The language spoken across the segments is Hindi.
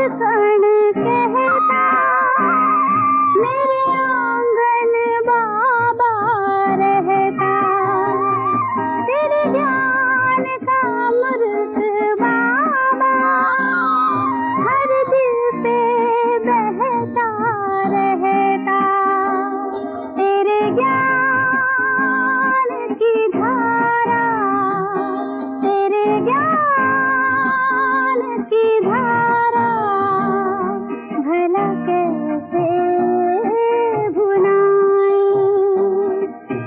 कण कहता मेरे आंगन बाबा रहता, तेरे ज्ञान का अमृत बाबा हर दिल पे बहता रहता, तेरे ज्ञान की धारा, तेरे ज्ञान की धारा भला कैसे भुलाएं।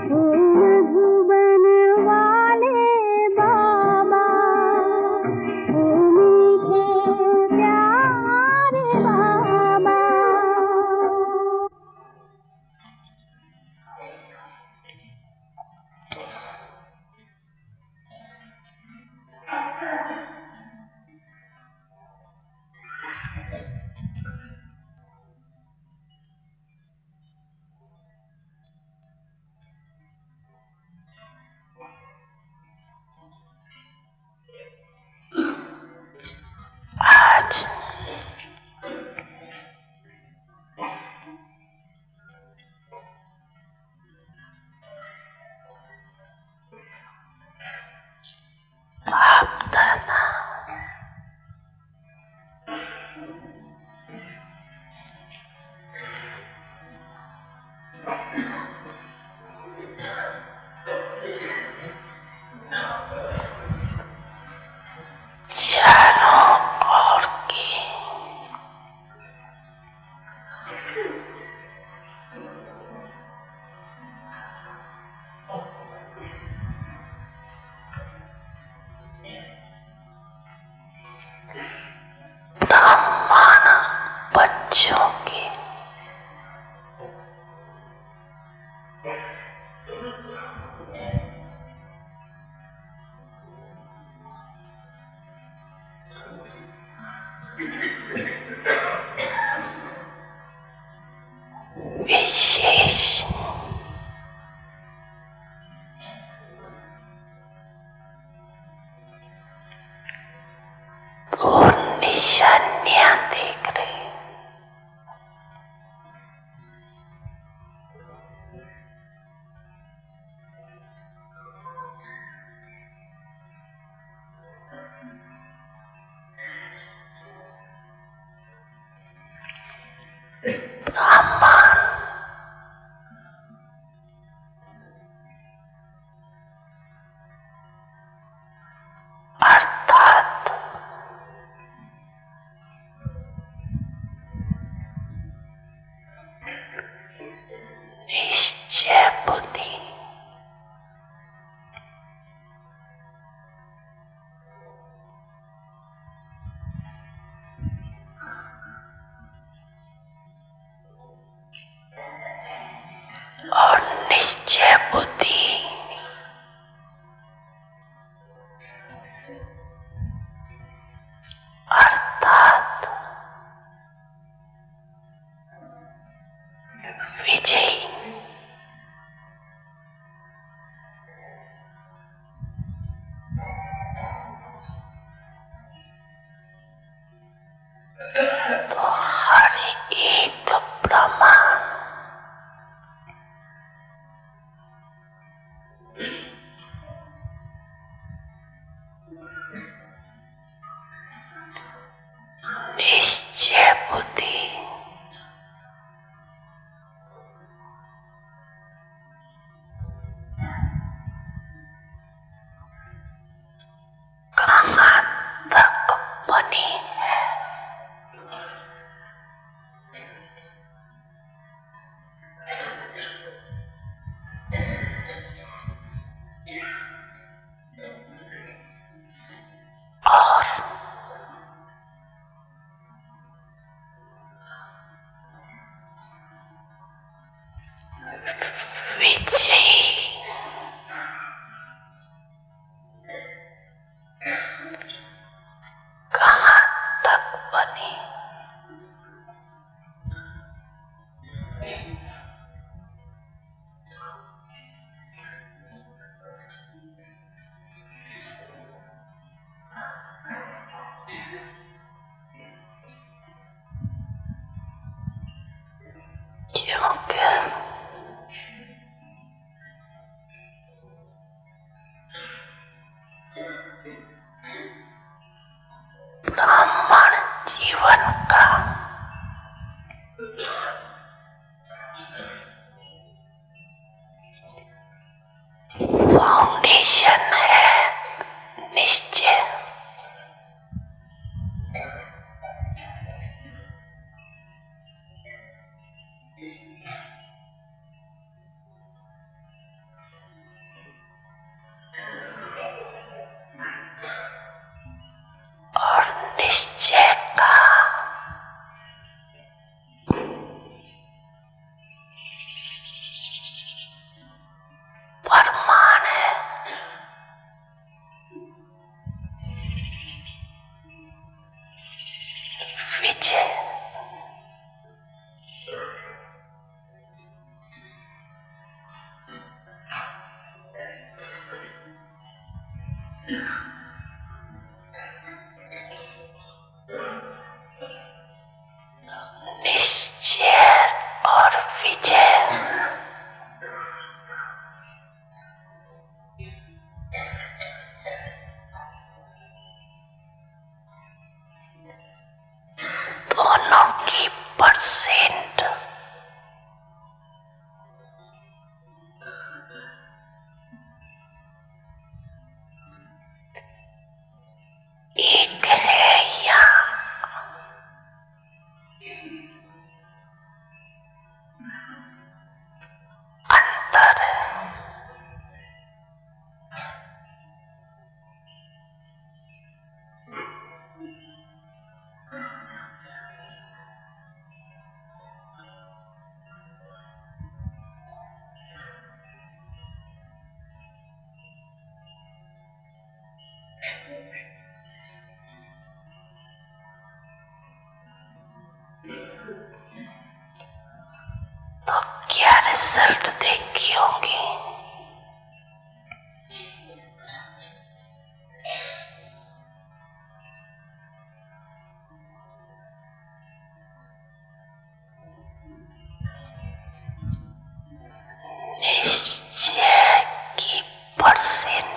ओ मधुबन वाले बाबा, ओ मीठे प्यारे बाबा। आज बाप दादा चारों ओर की ब्राह्मण बच्चों की विशेष दो निशानियां देख रही। ब्राह्मण अर्थात निश्चय बुद्धि, और निश्चय बुद्धि अर्थात विजयी। तो हर एक प्रमाण निश्चय बुद्धि कहाँ तक बनी है। और विजयी कहाँ तक बनी। विजय। निश्चय और विजय। दोनों की परसेंट एक है या अंतर है। तो क्या रिजल्ट देखी होंगी? निश्चय की परसेंटेज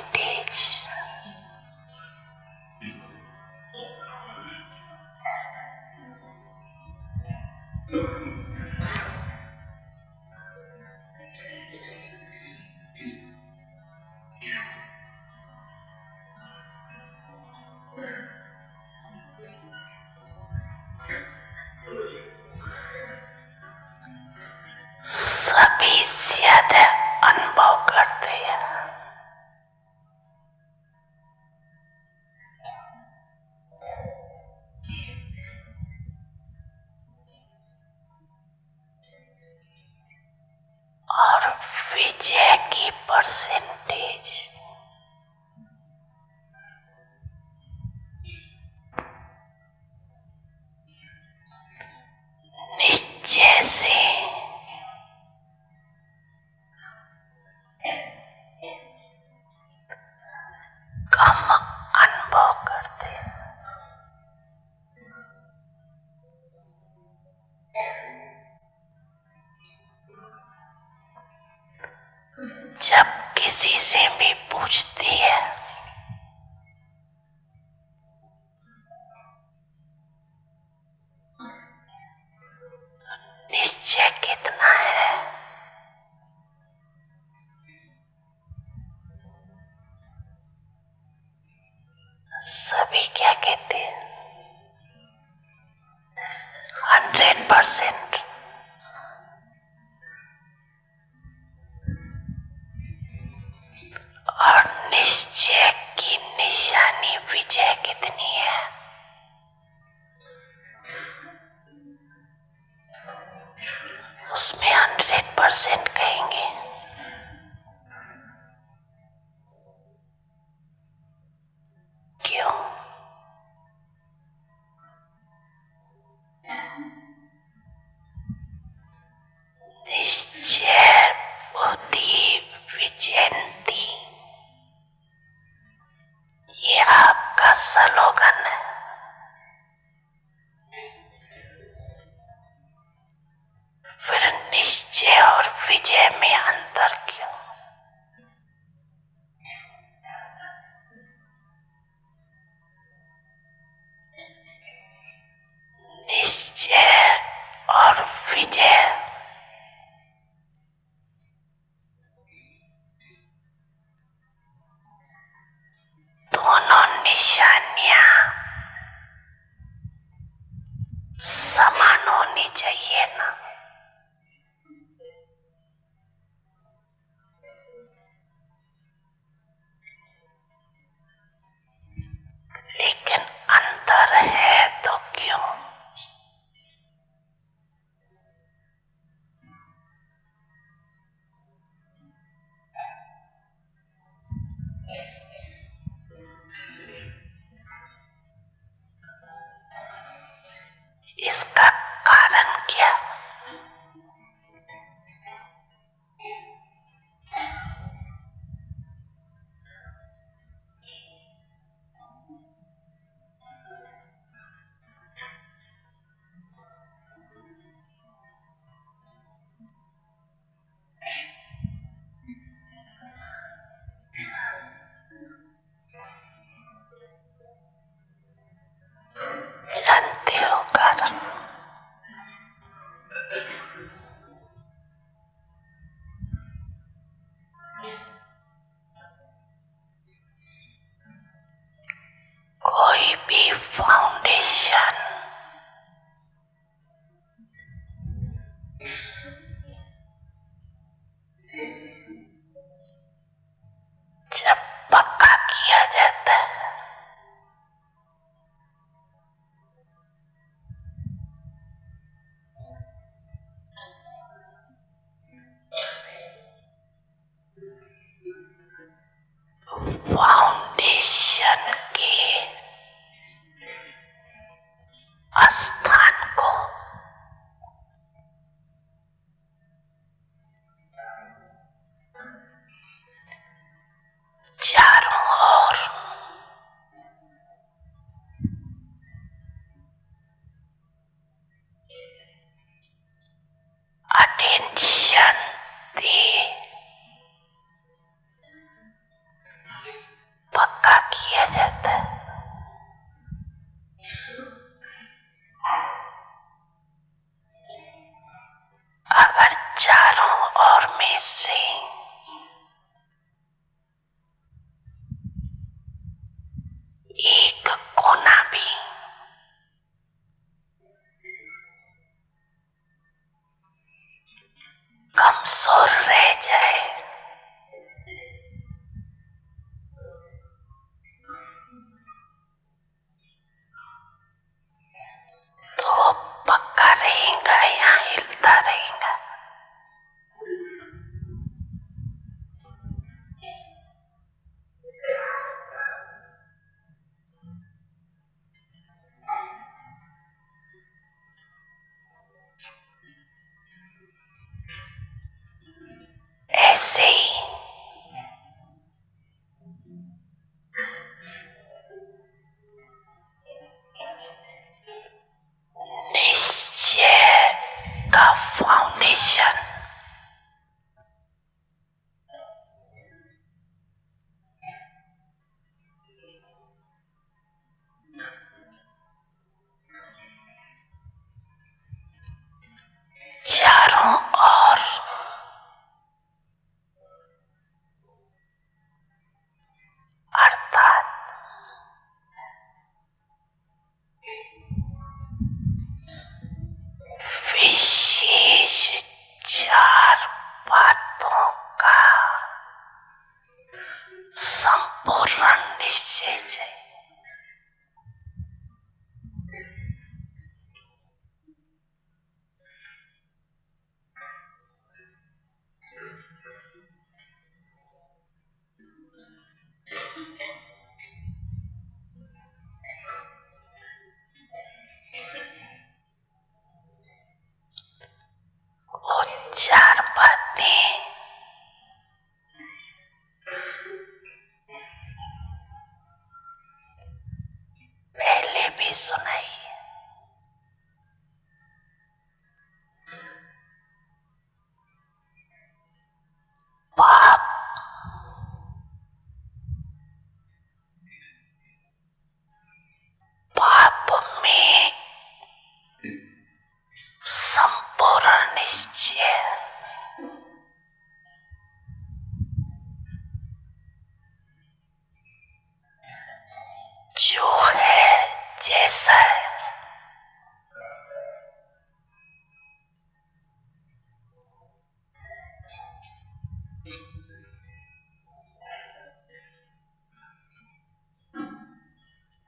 सभी ज्यादा अनुभव करते हैं। और विजय की परसेंटेज निश्चय से कम अनुभव करते हैं। जब किसी से भी पूछती है निश्चय कितना है, सभी क्या कहते हैं? 100%। और निश्चय की निशानी विजय कितनी है? उसमें 100% कहेंगे। क्यों? निश्चय बुद्धि विजयंती, ये आपका स्लोगन है। फिर निश्चय और विजय में अंतर क्यों? निश्चय और विजय दोनों निशानियां समान होनी चाहिए ना। लेकिन अंतर है तो क्यों? स्थान को चारों ओर अटेंशन दे पक्का किया जाता है। अगर चारों ओर में से एक कोना भी कमजोर रह जाए तो वो पक्का रहेगा या हिलता रहेगा। ऐसे ही निश्चय का फाउंडेशन चारों ओर अर्थात विशेष चार बातों का संपूर्ण निश्चय है। वो चार बातें पहले भी सुनाई है। पाप पाप में संपूर्ण निश्चय जो है जैसा है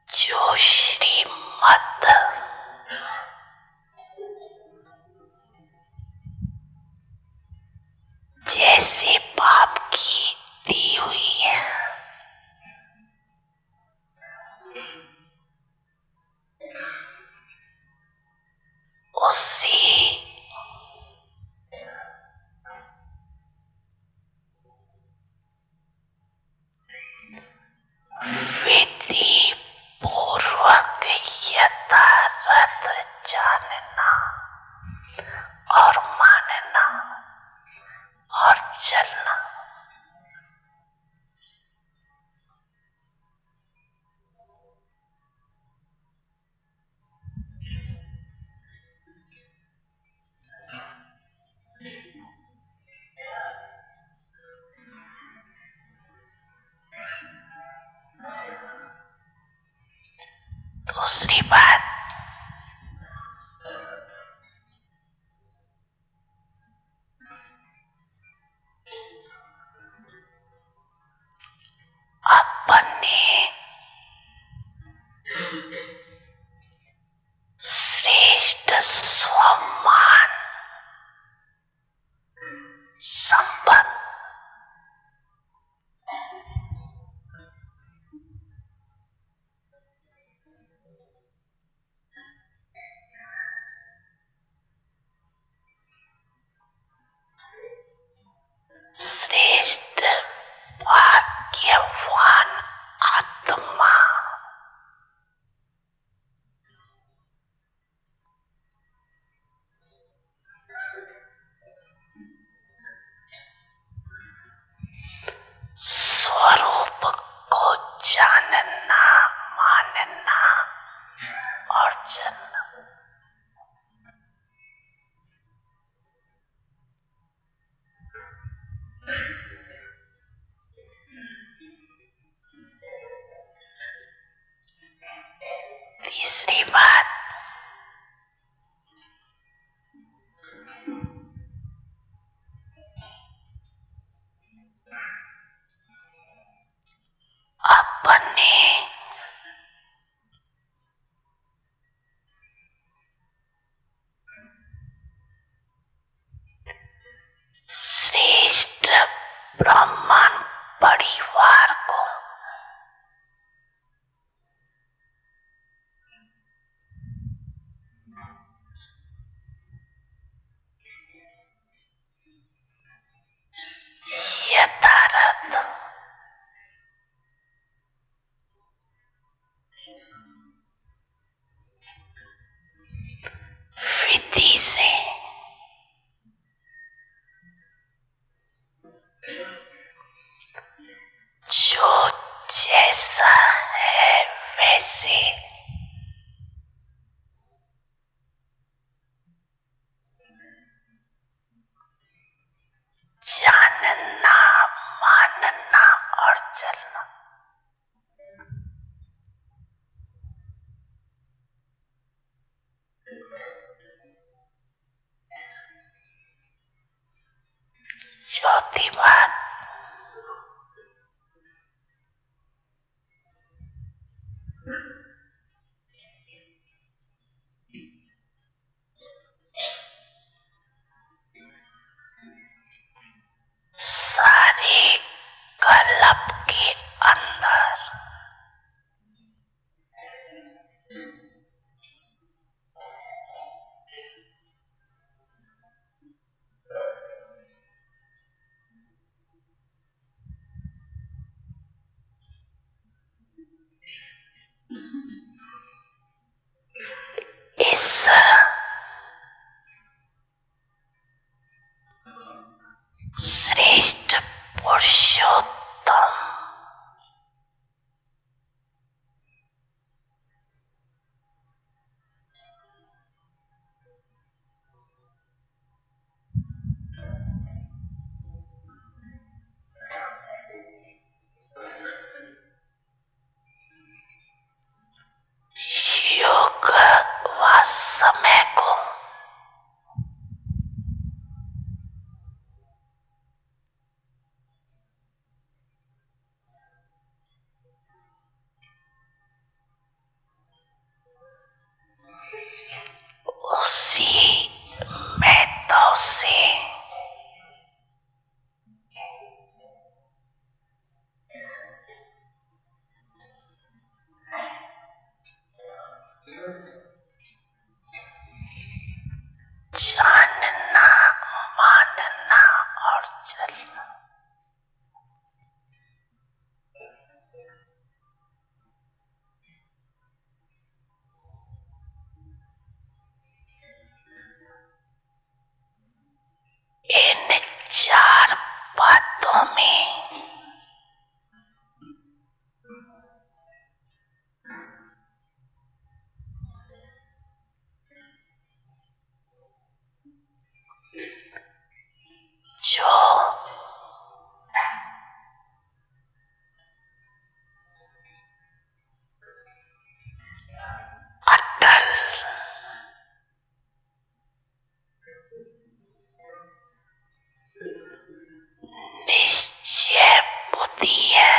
जो श्रीमद् जैसे पाप की दी हुई है उसी विधि पूर्वक यथार्थ जानना और मानना और चलना। दूसरी बात इस श्रेष्ठ पुरुषोत्तम योग व समय को उसी महत्व से जानना, मानना और चलना। इन चार बातों में जो अटल निश्चय बुद्धि है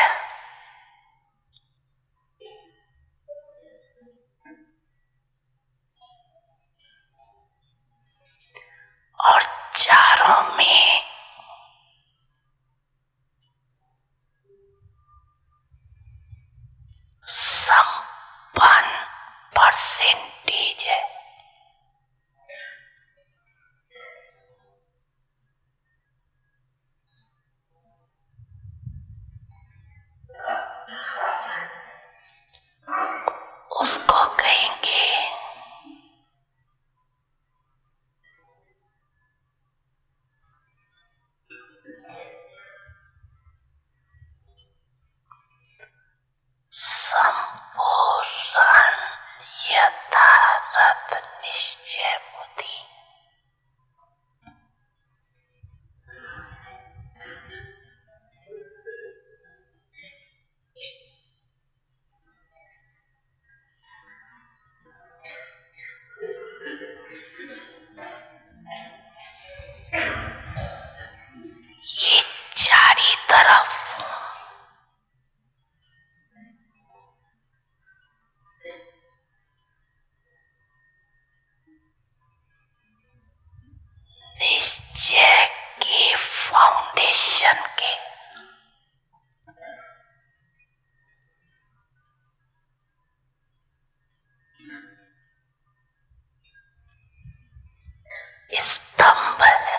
और चारों में संपन्न परसेंटेज है। उसको कहेंगे संपूर्ण यथार्थ निश्चय बुद्धि। ये चारी तरफ निश्चय के फाउंडेशन के स्तंभ है।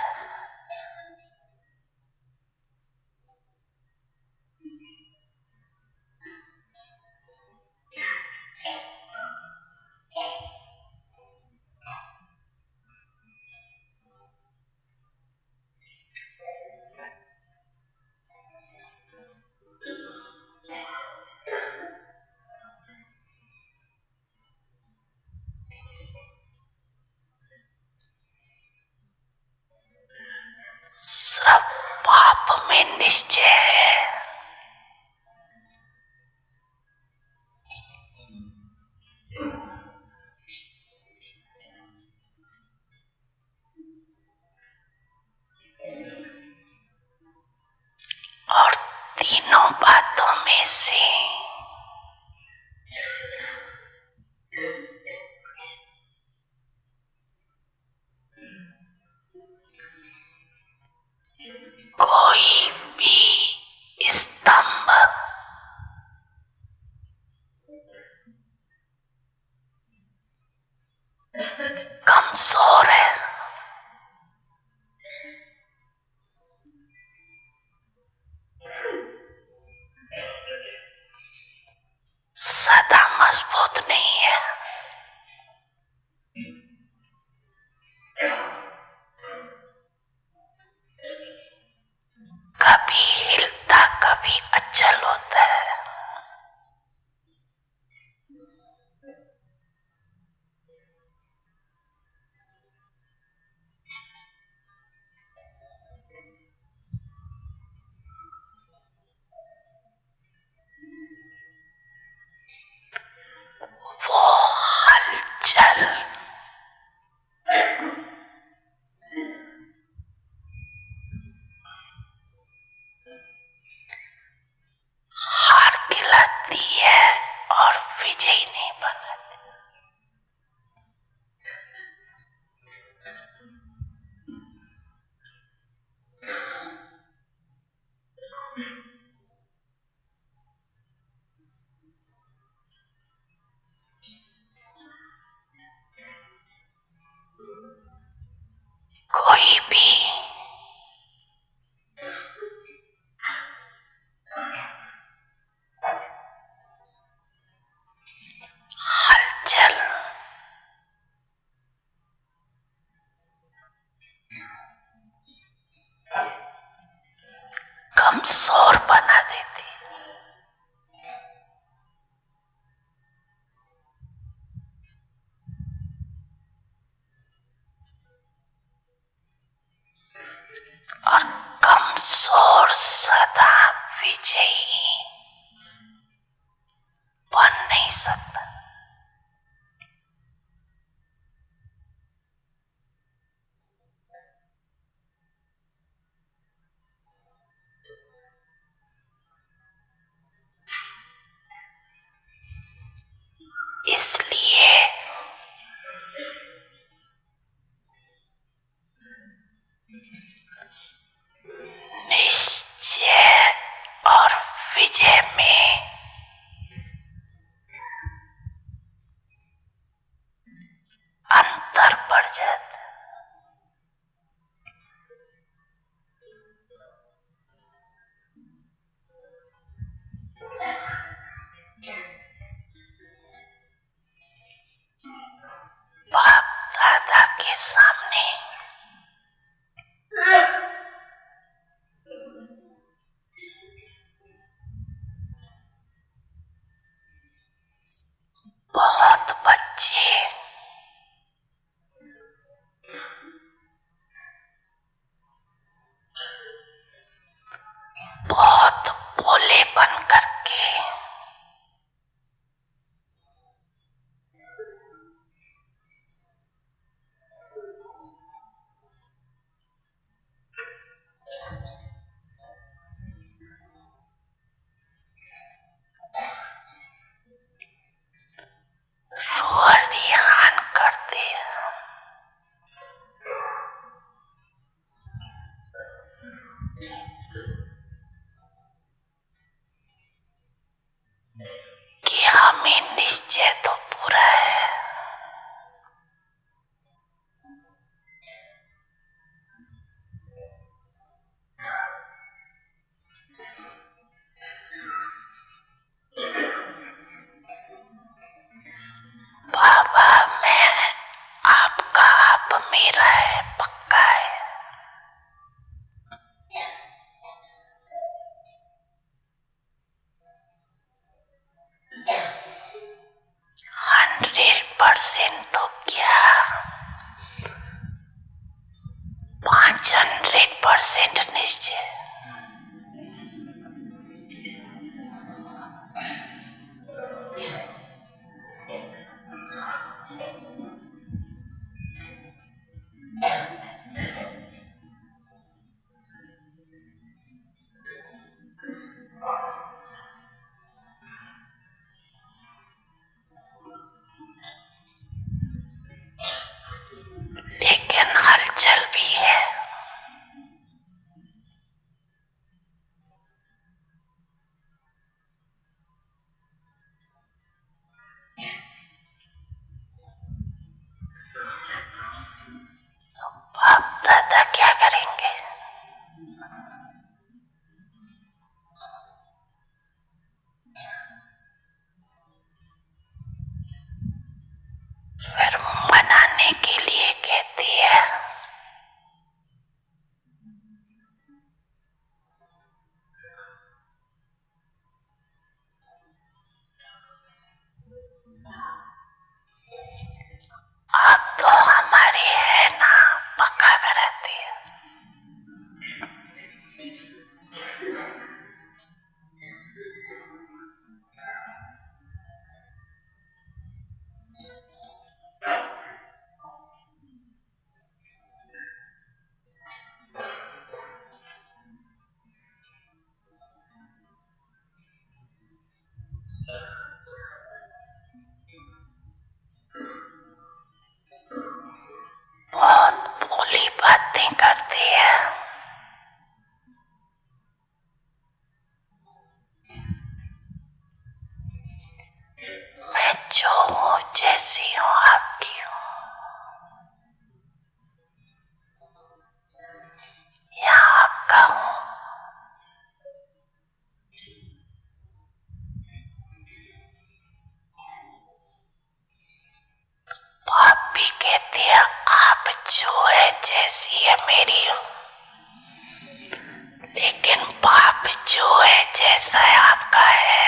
सिर्फ पाप में निश्चय है। और तीनों बातों में से कोई भी स्तंभ कमजोर है। सदा मजबूत नहीं है। कमजोर बना देती। और कमजोर सदा विजयी बन नहीं सकता। इसलिए निश्चय और विजय में अंतर पड़ जाता। बाप दादा के सामने बहुत बच्चे बहुत भोले बन करके रुआन करते हैं। कि हमें निश्चय तो पूरा है, बाबा मैं आपका, आप मेरा है, पक्का है। 100% तो क्या, 500% निश्चय। लेकिन हलचल भी है। तो बाप दादा क्या करेंगे? फिर मनाने के लिए कहती है आप तो हमारे है ना, पक्का कराती है। बहुत भोली बातें करती है। मैं जो हूँ, जैसी हूँ, आपकी हूँ, यहाँ आपका हूँ। बाप भी कहती है आप जो है, जैसी है, मेरी हो। लेकिन बाप जो है जैसा है आपका है।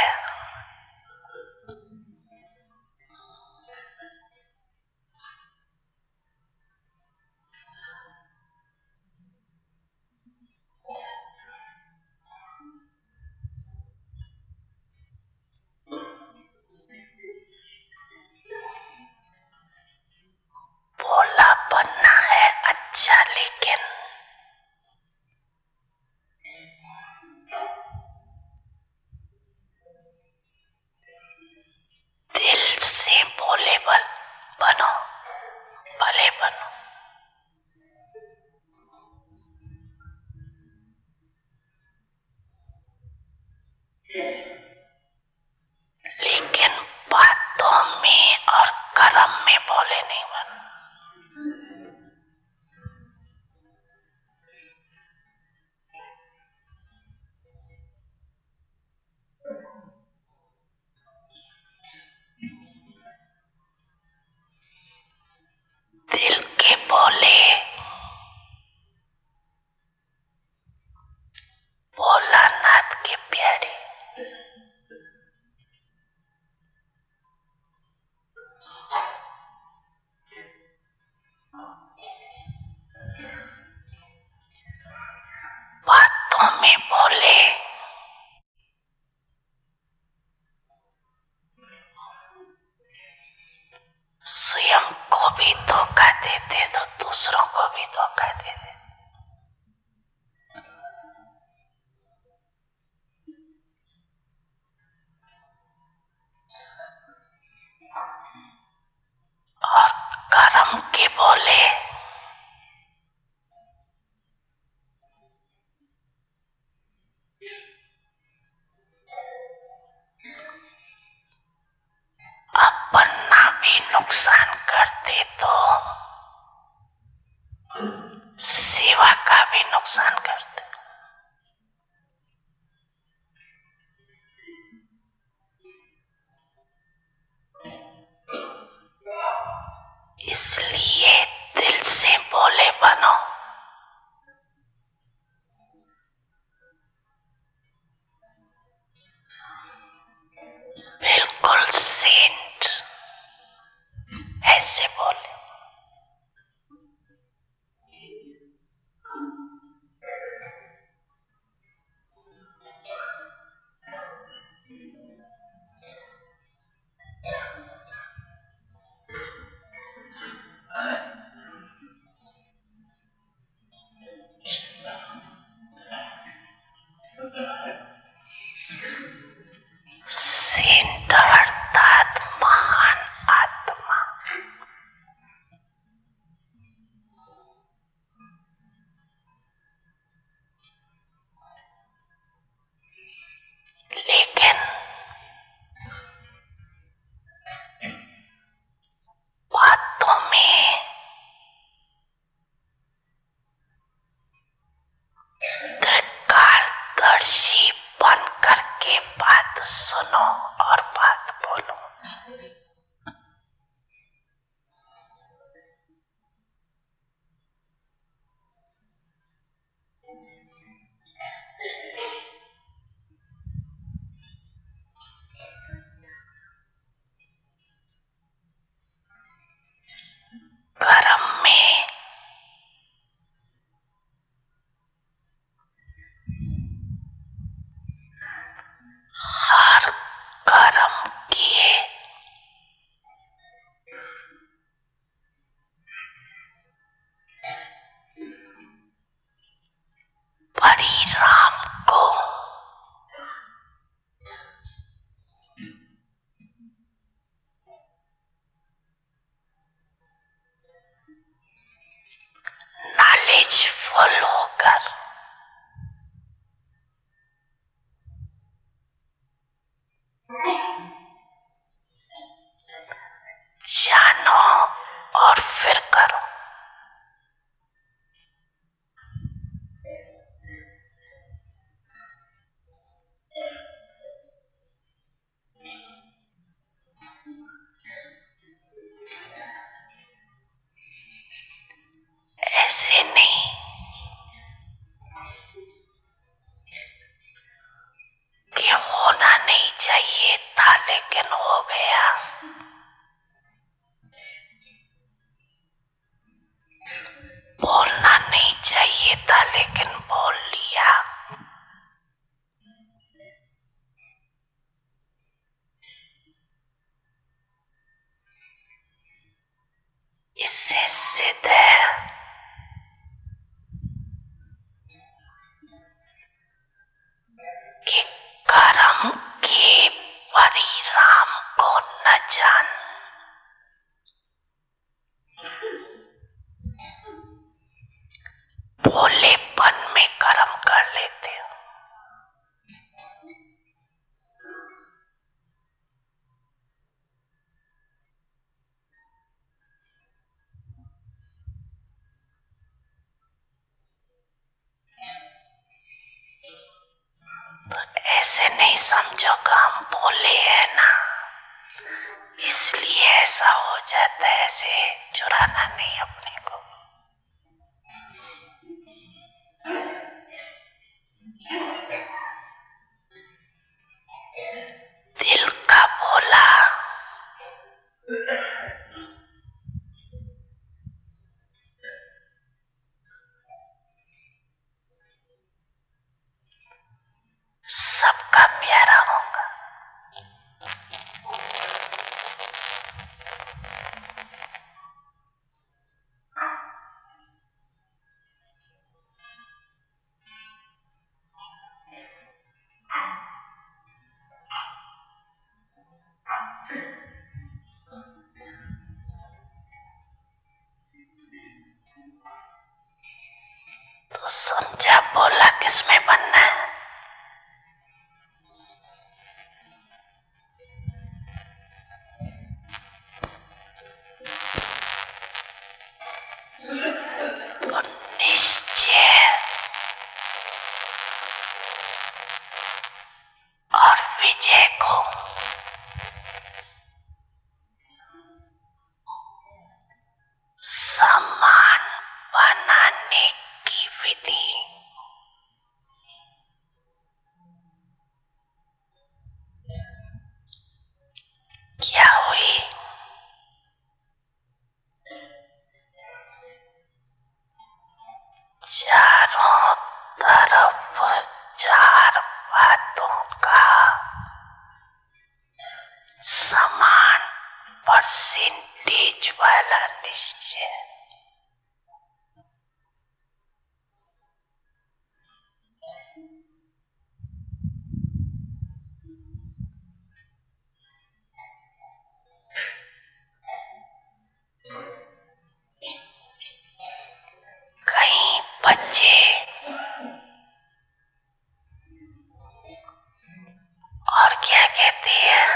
भोला बनना है अच्छा, लेकिन दिल से भोले बनो, भले बनो। लेकिन बातों में और कर्म में भोले नहीं बनो। दिल के भोले, भोलानाथ के प्यारे। बातों में भोले, स्वयं को भी धोखा देते तो दूसरों को भी धोखा देते। और कर्म के भोले, अपना भी नुकसान करते तो सेवा का भी नुकसान करते। इसलिए दिल से भोले बनो। बिल्कुल सेंट ऐसे बोले। सेंट अर्थात महान आत्मा। लेकिन बातों में त्रिकालदर्शी बन करके बात सुनो और बात बोलो। कर्म में हर कर्म किए परिणाम को नॉलेजफुल होकर जानो और फिर करो। ऐसे नहीं है कि कर्म के परिणाम को न जान, भोलेपन में कर्म कर लेते हो। तो ऐसे नहीं समझो कि हम भोले हैं ना, इसलिए ऐसा हो जाता है। ऐसे चुराना नहीं अपने को। दिल का भोला सबका प्यारा होगा। तो समझा भोला किसमें बनना है? तो निश्चय और विजय को समान बनाने की विधि क्या हुई? चारों तरफ चार बातों का समान परसेंटेज वाला निश्चय। कई बच्चे और क्या कहते हैं,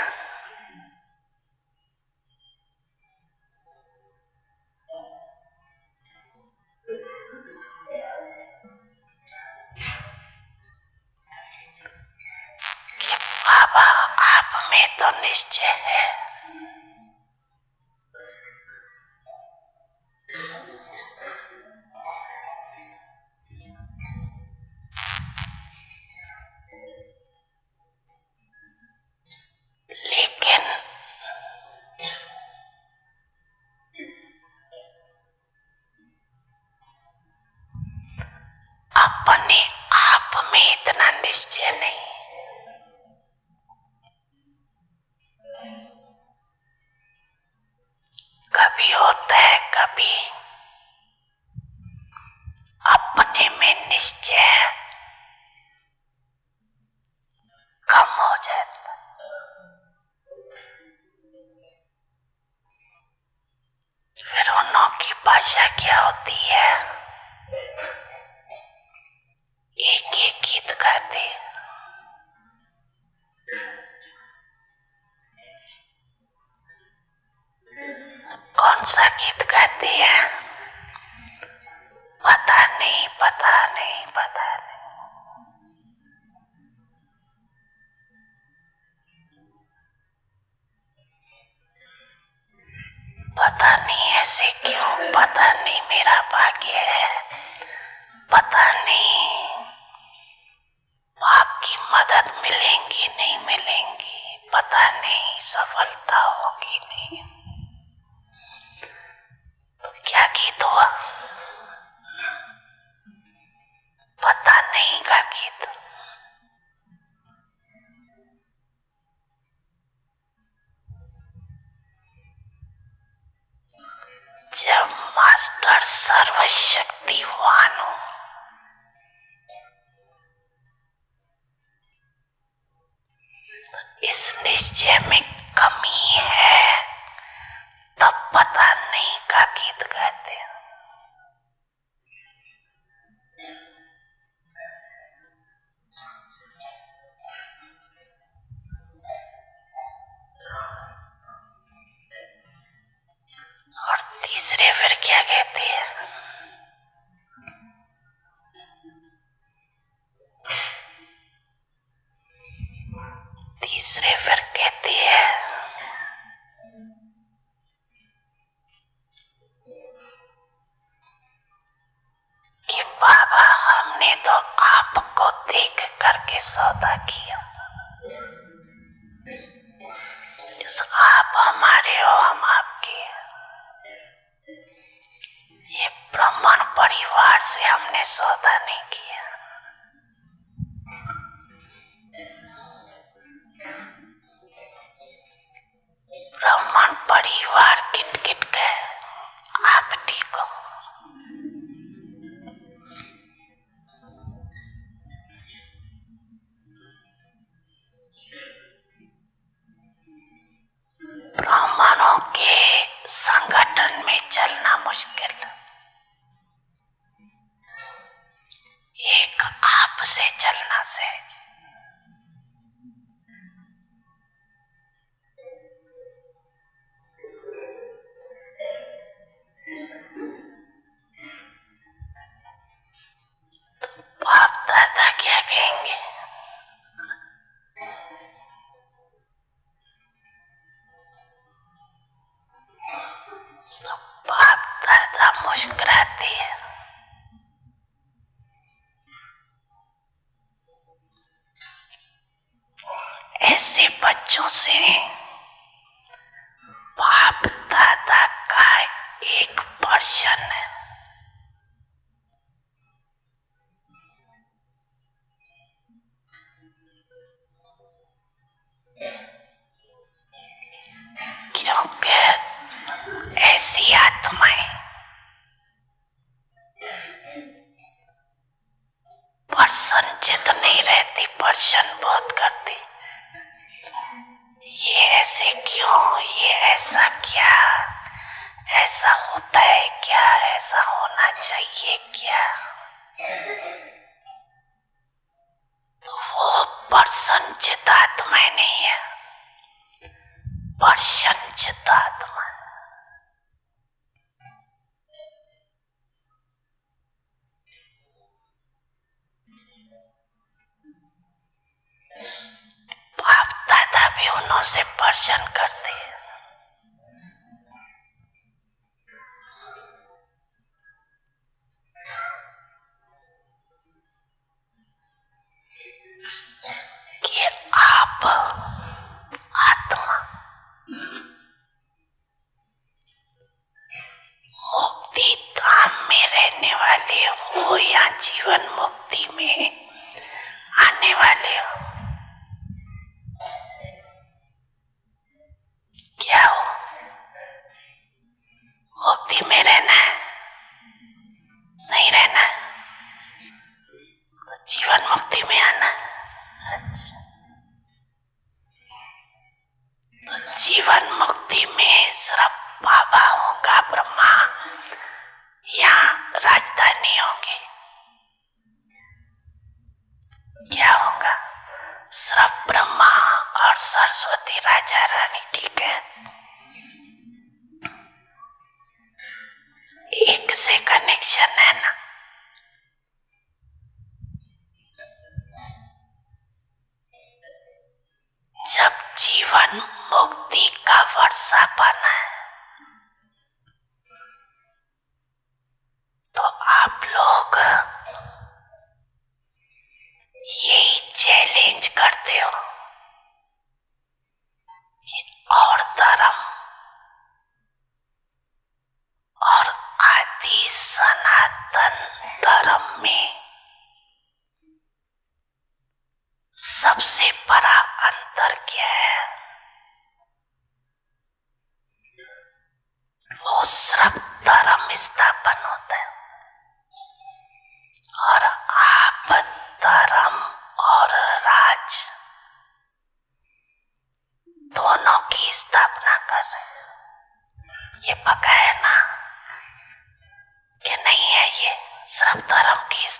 कि बाबा आप में तो निश्चय है, लेकिन अपने आप में इतना निश्चय नहीं। कभी होता है, कभी अपने में निश्चय कम हो जाता। फिर उन्हों की भाषा क्या होती है? एक एक गीत गाते। कौन सा गीत गाते हैं? पता नहीं, पता नहीं, पता नहीं। पता नहीं ऐसे क्यों, पता नहीं मेरा भाग्य है, पता नहीं आपकी मदद मिलेंगी नहीं मिलेंगी, पता नहीं सफलता होगी नहीं। तो क्या गीत हुआ? पता नहीं का गीत। जब मास्टर सर्वशक्तिवान हूं। इस निश्चय में कमी है, तब पता नहीं का गीत गाते हैं। और तीसरे फिर क्या कहते हैं? तीसरे फिर कहते हैं कि बाबा हमने तो आपको देख करके सौदा किया। जिस आप हमारे हो, हम आपके। ये ब्राह्मण परिवार से हमने सौदा नहीं किया। ब्राह्मण परिवार किट किट गए, आप ठीक हो। ब्राह्मणों के संगठन में चलना मुश्किल, एक आप से चलना सहज। बाप दादा क्या कहेंगे? तो बाप दादा मुस्कुराते हैं। ऐसे बच्चों से बाप दादा का एक प्रश्न है, क्योंकि ऐसी आत्माएं प्रसन्नचित नहीं रहती, प्रसन्न बहुत करती। ये ऐसे क्यों, ये ऐसा क्या, ऐसा होता है क्या, ऐसा होना चाहिए क्या? तो वो प्रसन्नचित आत्माएं नहीं है, प्रसन्नचित आत्मा। बाप दादा भी उन्हों से प्रसन्न करते हैं। कि आप आत्मा मुक्ति धाम में रहने वाले हो या जीवन मुक्ति में आने वाले हो, क्या हो? मुक्ति में रहना है, नहीं रहना है तो जीवन मुक्ति में आना है। अच्छा, तो जीवन मुक्ति में सिर्फ बाबा होगा, ब्रह्मा या राजधानी होंगे? क्या होगा? सिर्फ ब्रह्मा और सरस्वती राजा रानी, ठीक है? एक से कनेक्शन है ना। जब जीवन मुक्ति का वर्षा पाना है तो आप लोग यही चैलेंज करते हो कि और धर्म और आदि सनातन धर्म में सबसे बड़ा अंतर क्या है? वो सिर्फ धर्म स्थापन होता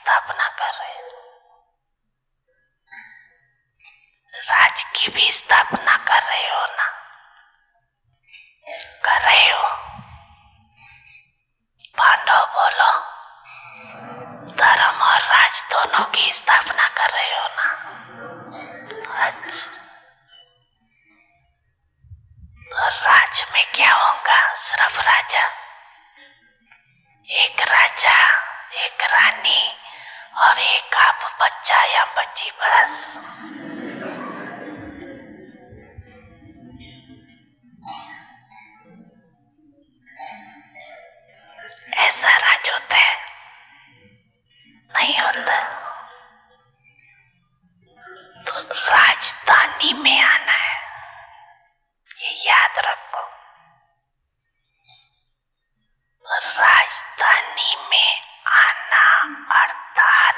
स्थापना कर रहे हो, राज की भी स्थापना कर रहे हो ना, कर रहे हो? पांडव बोलो, धर्म और राज दोनों की स्थापना कर रहे हो ना? अच्छा, तो राज में क्या होगा? सिर्फ राजा, एक राजा, एक रानी और एक आप बच्चा या बच्ची, बस। ऐसा राज होता है? नहीं होता। तो राजधानी में आना है, ये याद रखो। तो राजधानी में आना अर्थात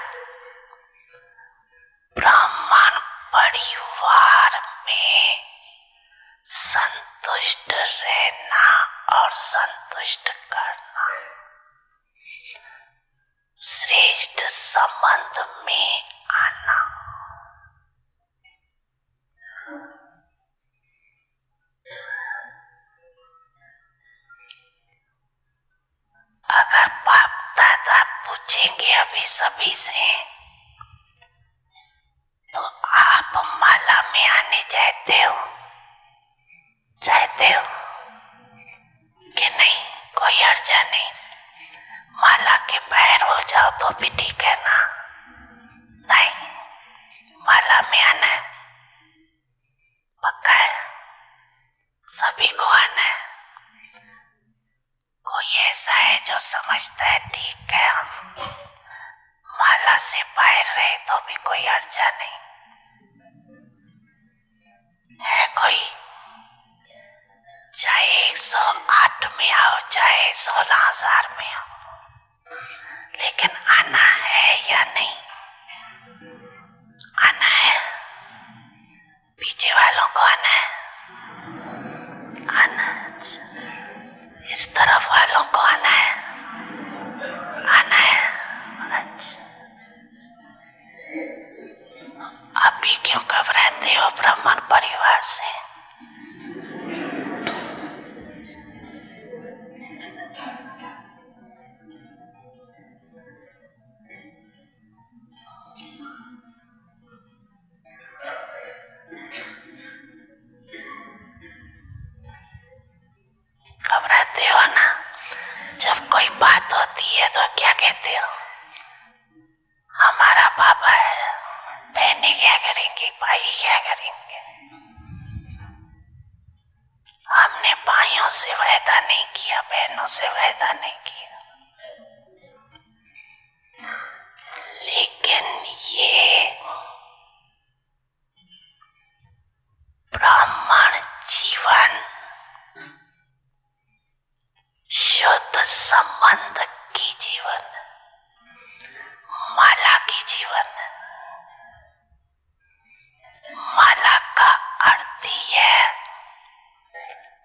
ब्राह्मण परिवार में संतुष्ट रहना और संतुष्ट करना, श्रेष्ठ संबंध में आना। अगर बाप दादा पूछेंगे अभी सभी से, तो आप माला में आने चाहते हो? चाहते हो कि नहीं? कोई अर्जा नहीं, माला के बाहर हो जाओ तो भी ठीक है ना? नहीं, माला में आना है, पक्का है? सभी को आना है? कोई ऐसा है जो समझता है ठीक है हम माला से बाहर रहे तो भी कोई अर्जा नहीं है? कोई? चाहे 108 में आओ, चाहे 16,000 में आओ, लेकिन आना है या नहीं? आना है? पीछे वालों को आना है? आना है। इस तरफ वालों को आना है? आना है। अच्छा, अभी क्यों घबराते हो ब्राह्मण परिवार से? घबराते हो ना? जब कोई बात होती है तो क्या कहते हो? हमारा बाबा है, बहनें क्या करेंगी, भाई क्या करेंगे? हमने भाइयों से वायदा नहीं किया, बहनों से वायदा नहीं किया, लेकिन ये ब्राह्मण जीवन शुद्ध संबंध की जीवन, माला की जीवन। माला का अर्थ ही है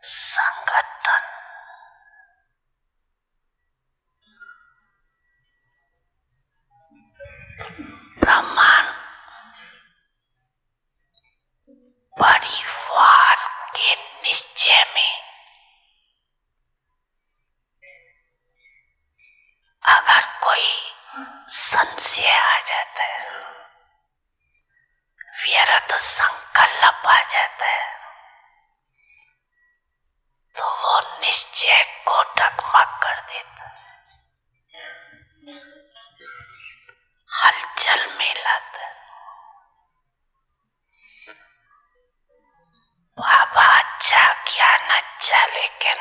संगठन। ब्राह्मण परिवार के निश्चय में अगर कोई संशय आ जाता है, व्यर्थ संकल्प आ जाता है, तो वो निश्चय को डगमग कर देता है, हलचल में लाता है। बाबा अच्छा ज्ञान अच्छा, लेकिन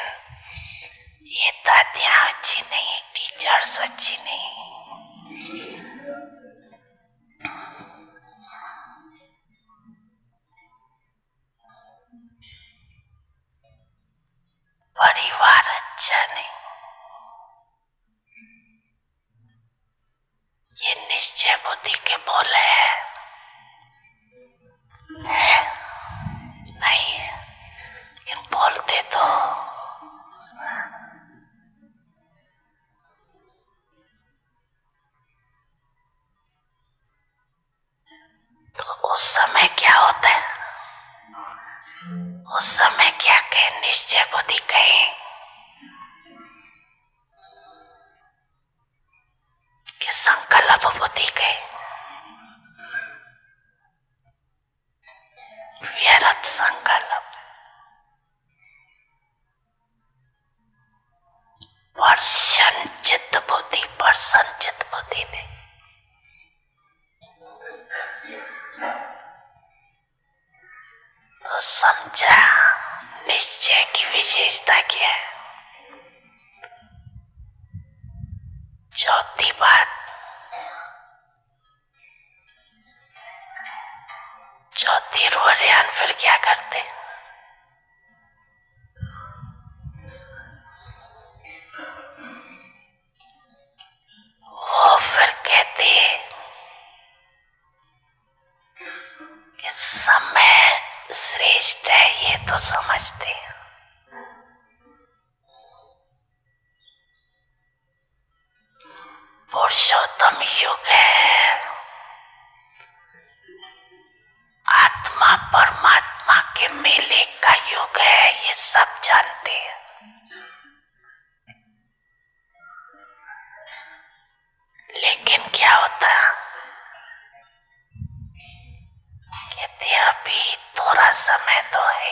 ये दादियां अच्छी नहीं, टीचर्स अच्छी नहीं। परिवार अच्छा नहीं, ये निश्चय बुद्धि के बोले है नहीं है, लेकिन बोलते तो निश्चय बुद्धि कहें कि संकल्प बुद्धि कहें, व्यर्थ संकल्प पर संचित बुद्धि, पर संचित बुद्धि नहीं। तो समझा निश्चय की विशेषता क्या है। चौथी बात, चौथी रोरियान फिर क्या करते, वो फिर कहते कि समय श्रेष्ठ है, ये तो समझते हैं, पुरुषोत्तम युग है, आत्मा परमात्मा के मेले का युग है, ये सब जानते हैं। लेकिन क्या होता, कहते अभी थोड़ा समय तो है,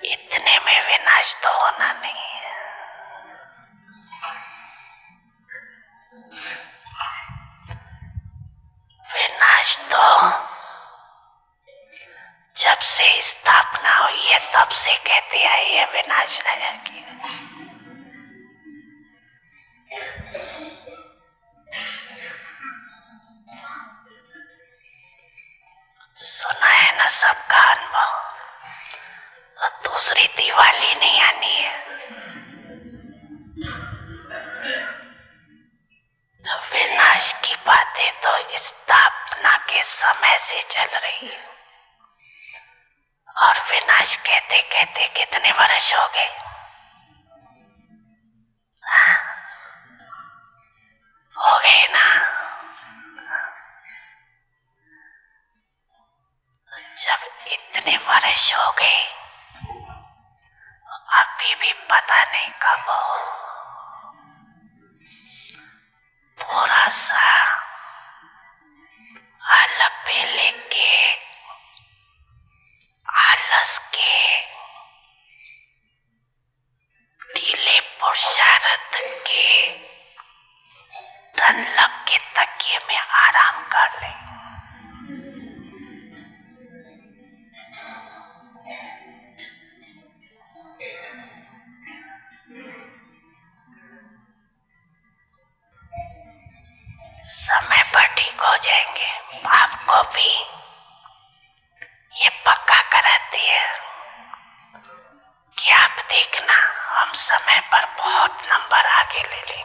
इतने में विनाश तो होना नहीं है। विनाश तो जब से स्थापना हुई है तब से कहते हैं ये विनाश आएगी। सुना है ना सबका अनुभव, तो दूसरी दिवाली नहीं आनी है। विनाश की बातें तो स्थापना के समय से चल रही है, और विनाश कहते कहते कितने वर्ष हो गए, हो गए ना। जब इतने वर्ष हो गए, अभी भी पता नहीं कब हो। थोड़ा सा अलबेले के, आलस के, ढीले पुरुषार्थ के, डनलप के तकिए में आराम कर ले। समय पर ठीक हो जाएंगे। आपको भी ये पक्का कराती है कि आप देखना, हम समय पर बहुत नंबर आगे ले लेंगे।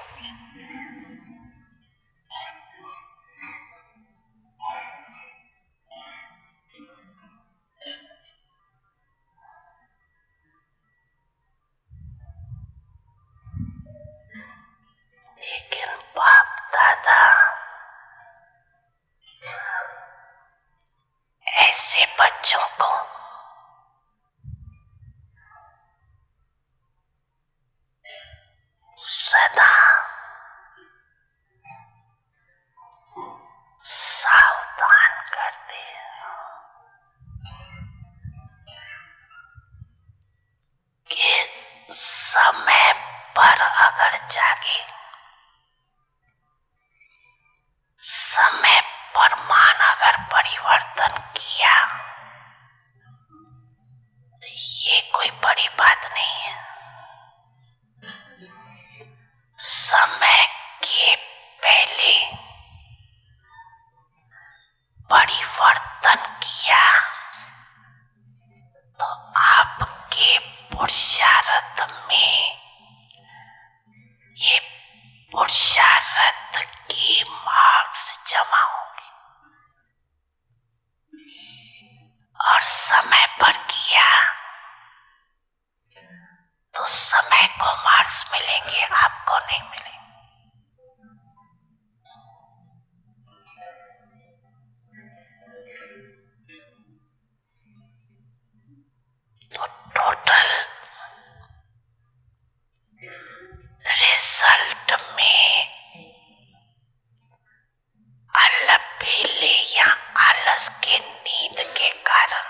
लेकिन बाप दादा ऐसे बच्चों को सदा सावधान करते हैं कि समय पर अगर जागे, समय पर मान अगर परिवर्तन किया, ये कोई बड़ी बात नहीं है। समय के पहले परिवर्तन किया तो आपके पुरुषार्थ में ये पुरुषार्थ की मार्क्स जमा होंगे, और समय पर किया तो समय को मार्क्स मिलेंगे, आपको नहीं मिलेंगे। तो टोटल में अलबेले या आलस के नींद के कारण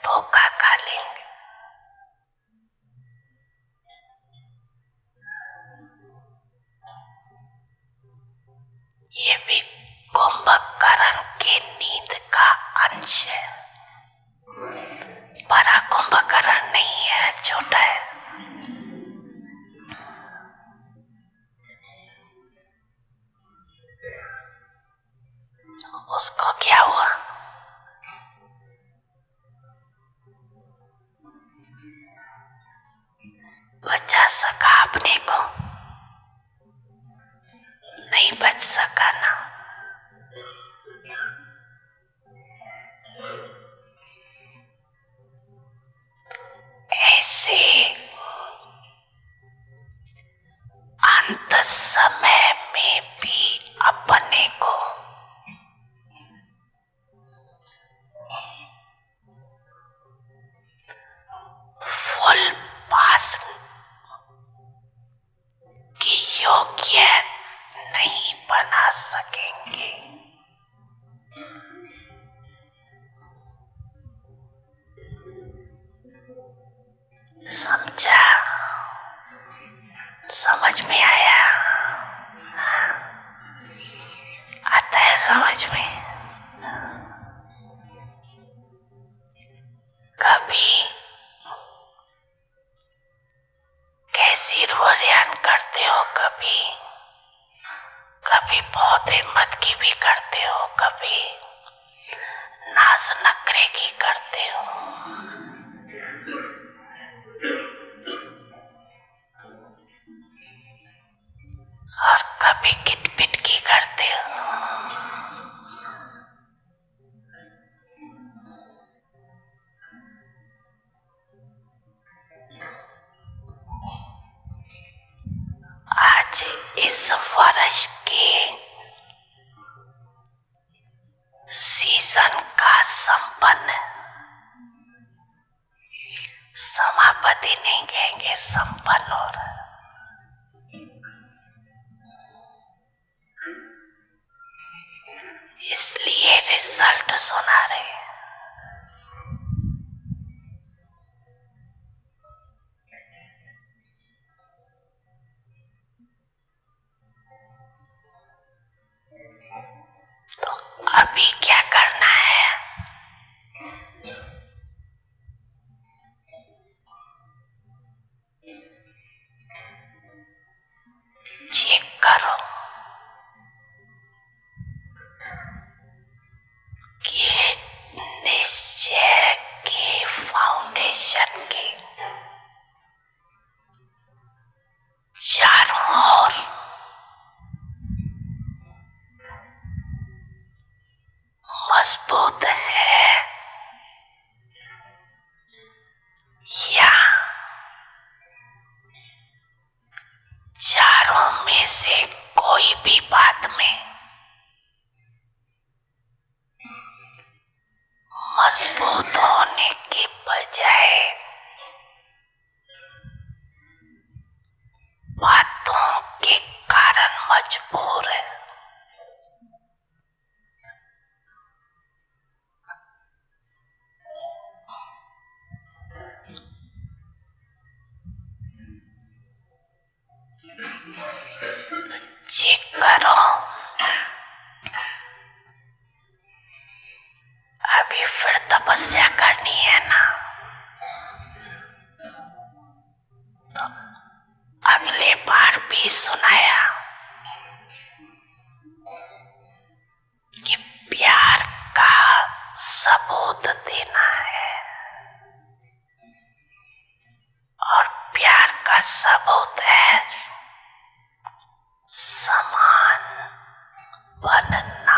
धोखा खा लेंगे। ये भी कुंभकर्ण के नींद का अंश है। बड़ा कुंभकर्ण नहीं है, छोटा है। उसको क्या हुआ? बचा सका अपने को? नहीं बच सका ना। ऐसे अंत समय में भी अपने को फुल पास की योग्य नहीं बना सकेंगे। समझा? समझ में आया? आता है समझ में? कभी कैसी रोरियान करते हो, कभी बहुत हिम्मत की भी करते हो, कभी नास नखरे की करते हो, और कभी किटपिट की करते हो। आज इस वर्ष के सीजन का संपन्न, समापति नहीं कहेंगे, संपन्न हो रहा है। इसलिए रिजल्ट सुना रहे हैं। तो अभी क्या करना है? चेक करो कि निश्चय के फाउंडेशन के चारों ओर मजबूत है या चारों में से कोई भी बात में मजबूत होने के बजाय बातों के कारण मजबूर है। चेक करो, अभी फिर तपस्या करनी है ना, तो अगले बार भी सुनाया कि प्यार का सबूत देना है, और प्यार का सबूत है समान बनना।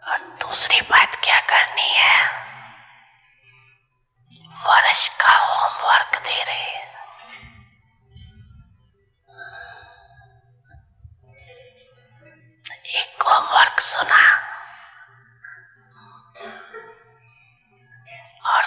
और दूसरी बात क्या करनी है? वर्ष का होमवर्क दे रहे हैं। एक होमवर्क सुना और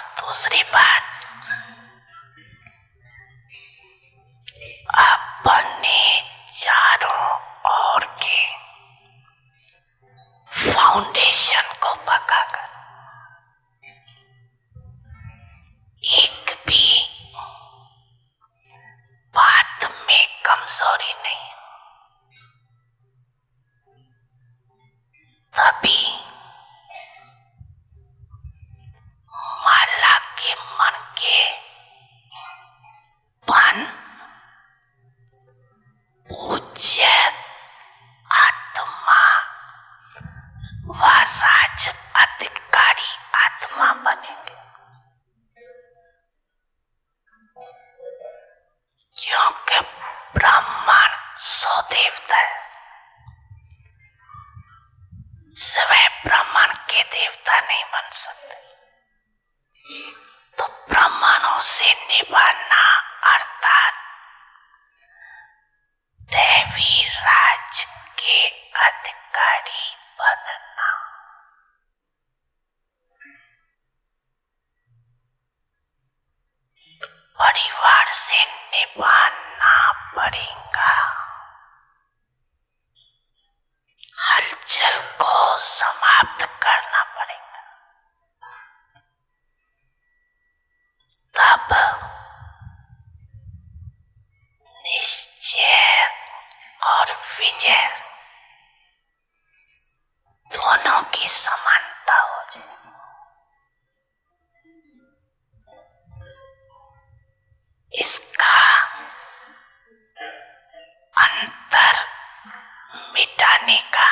ब्राह्मण के पन पूज्य आत्मा व राज अधिकारी आत्मा बनेंगे, क्योंकि ब्राह्मण सो देवता है, स्वयं ब्राह्मण के देवता नहीं बन सकते। तो ब्राह्मणों से निभाना अर्थात देवी राज के अधिकारी बनना। परिवार से निभाना पड़ेगा, हलचल को समाप्त करना पड़ेगा, तब निश्चय और विजय दोनों की समानता हो जाए। इसका अंतर मिटाने का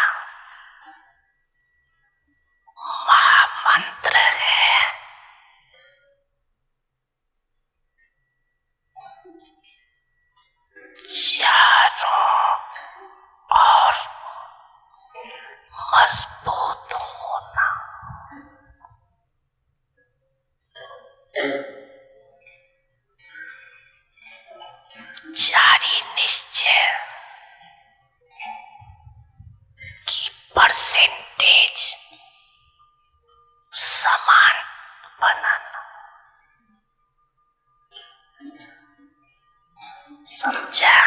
महामंत्र है चारों ओर मजबूत होना। जारी निश्चय की परसेंटेज समान बनाना। समझा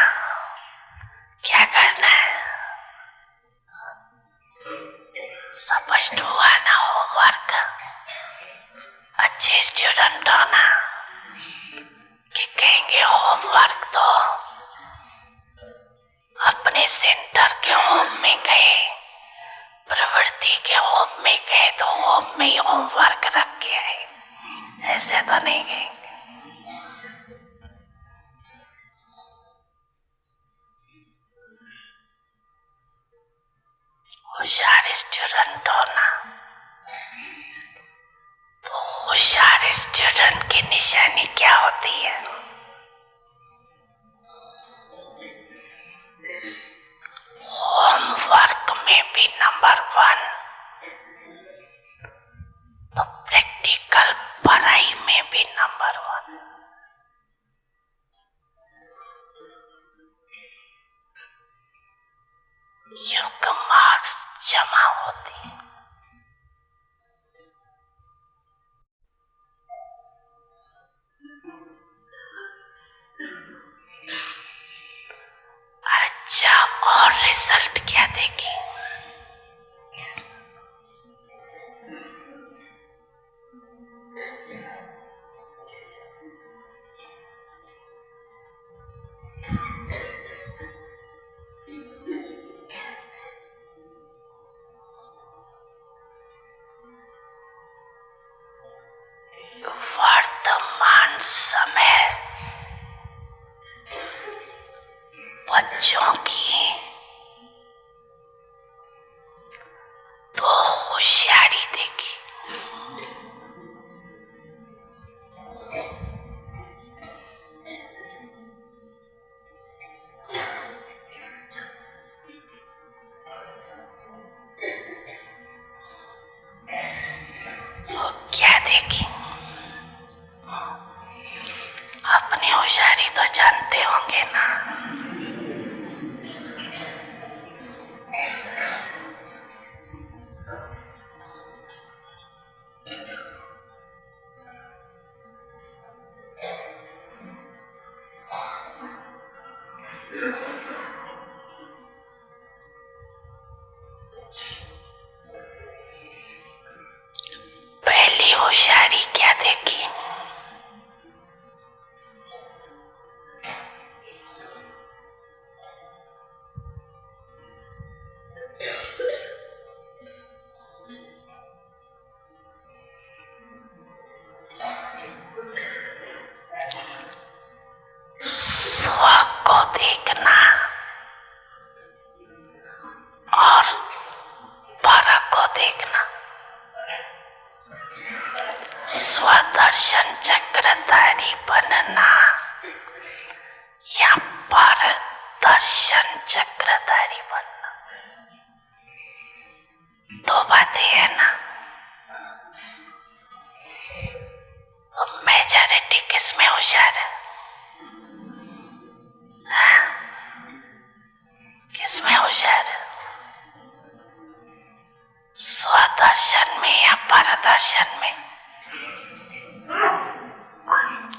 क्या करना है? स्पष्ट हुआ ना होमवर्क? अच्छे स्टूडेंट हो ना? कि कहेंगे होमवर्क तो अपने सेंटर के होम में गए, प्रवृत्ति के होम में गए तो होम में ही होमवर्क रख के आए, ऐसे तो नहीं गए। होशियार स्टूडेंट हो ना? तो होशियार स्टूडेंट की निशानी क्या होती है? होमवर्क में भी नंबर 1, तो प्रैक्टिकल पढ़ाई में भी नंबर 1। क्योंकि मार्क्स जमा होती है। अच्छा, और रिजल्ट क्या देखें? वर्तमान समय बच्चों की तो होशियारी देखी। क्या देखी? अपनी होशियारी तो जानते होंगे ना? पहली होशियारी क्या देखी? दर्शन चक्रधारी बनना या पर दर्शन चक्रधारी बनना, दो बातें है ना। तो मेजॉरिटी किसमें होशियार है? किसमें होशियार है? स्वदर्शन में या परदर्शन में?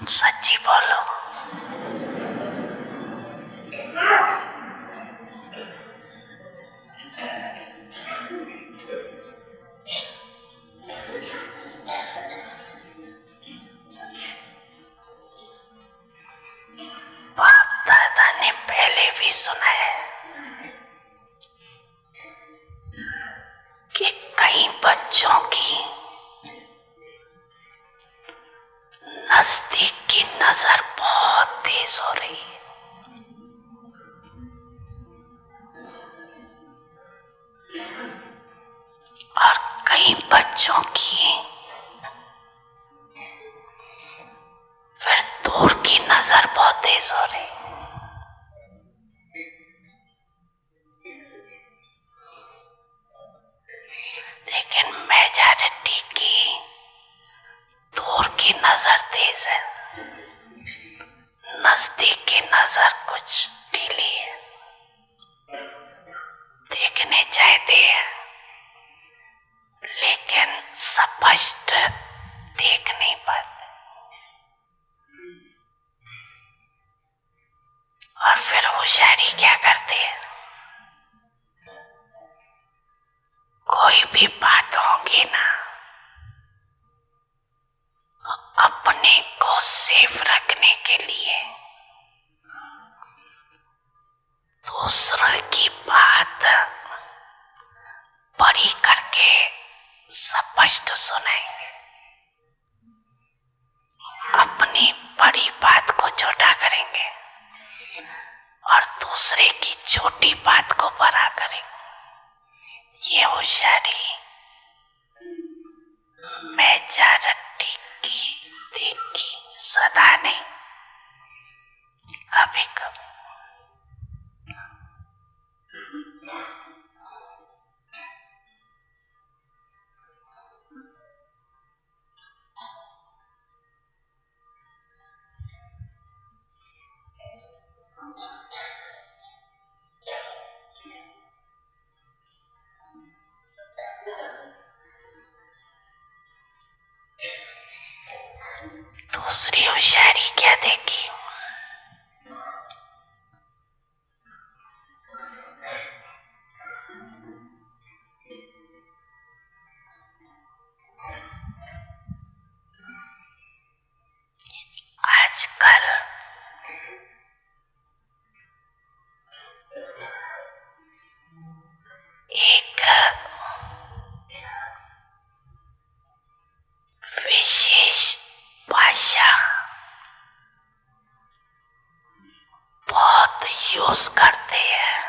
सच्ची बोलो। बाप दादा ने पहले भी सुना है कि कई बच्चों की नजदीक की नजर बहुत तेज हो रही है, और कई बच्चों की फिर दूर की नजर बहुत तेज हो रही है। लेकिन मेजॉरिटी की दूर की नजर तेज है, नजदीक की नजर कुछ ढीली है। देखने चाहते हैं लेकिन स्पष्ट देख नहीं पाते। और फिर होशियारी क्या करते हैं? कोई भी बात होगी ना, अपने को सेफ रखने के लिए दूसरे की बात बड़ी करके स्पष्ट सुनाएंगे, अपनी बड़ी बात को छोटा करेंगे और दूसरे की छोटी बात को बड़ा करेंगे। ये होशियारी मेजॉरिटी की देखी, सदा नहीं, कभी कभी। दूसरी होशियारी क्या देखी? आजकल एक विशेष भाषा बहुत यूज करते हैं।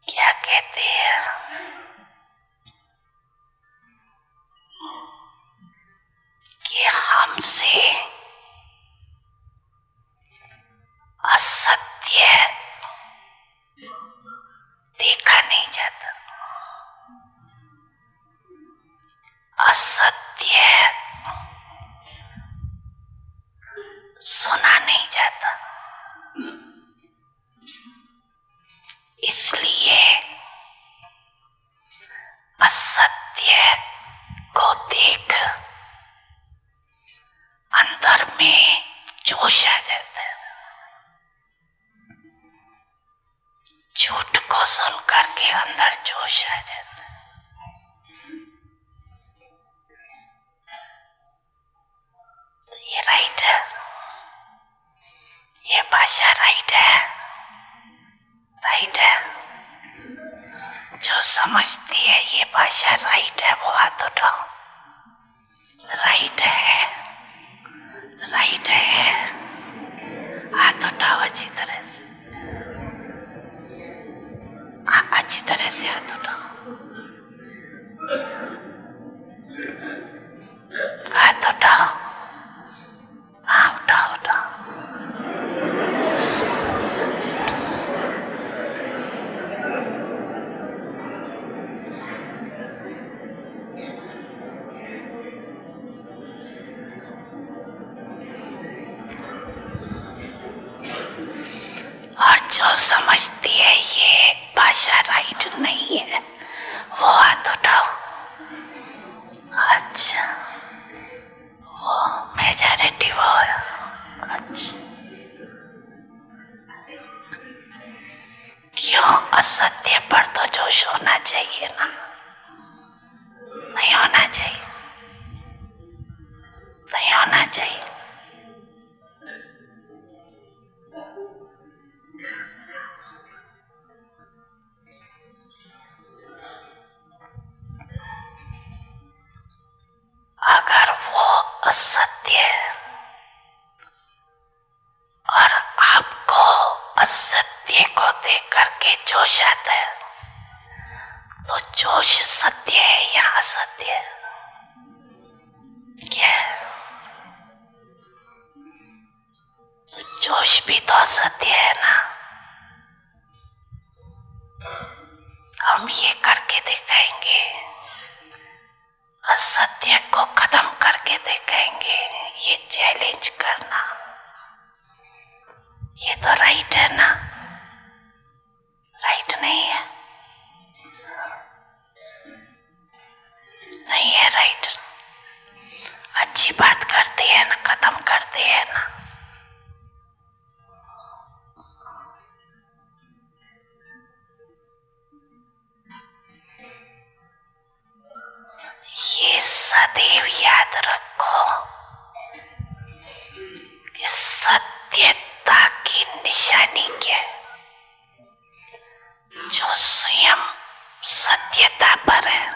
क्या कहते हैं? कि हमसे असत्य देखा नहीं जाता, असत्य सुना नहीं जाता। इसलिए असत्य को देख अंदर में जोश आ जाता है, झूठ को सुन करके अंदर जोश आ जाता है। तो ये राइट है, ये भाषा राइट है, राइट है। जो समझती है ये भाषा राइट है वो हाथ उठाओ। राइट है, राइट है, हाथ उठाओ अच्छी तरह से, अच्छी तरह से हाथ उठाओ। हाथ उठाओ, हाँ उठाओ उठाओ। और जो समझती है ये भाषा राइट नहीं है वो हाथ उठाओ। अच्छा, वो मेजॉरिटी वो है। अच्छा, क्यों? असत्य पर तो जोश होना चाहिए ना, नहीं होना चाहिए, नहीं होना चाहिए। अगर वो असत्य है और आपको असत्य को देख करके जोश आता है, तो जोश सत्य है या असत्य है? क्या है? जोश भी तो असत्य है ना। हम ये करके दिखाएंगे, असत्य को खत्म करके दिखाएंगे। ये चैलेंज करना, ये तो राइट है ना? राइट नहीं है? नहीं है राइट। अच्छी बात करते हैं ना, खत्म करते हैं ना। ये सदैव याद रखो कि सत्यता की निशानी क्या है। जो स्वयं सत्यता पर है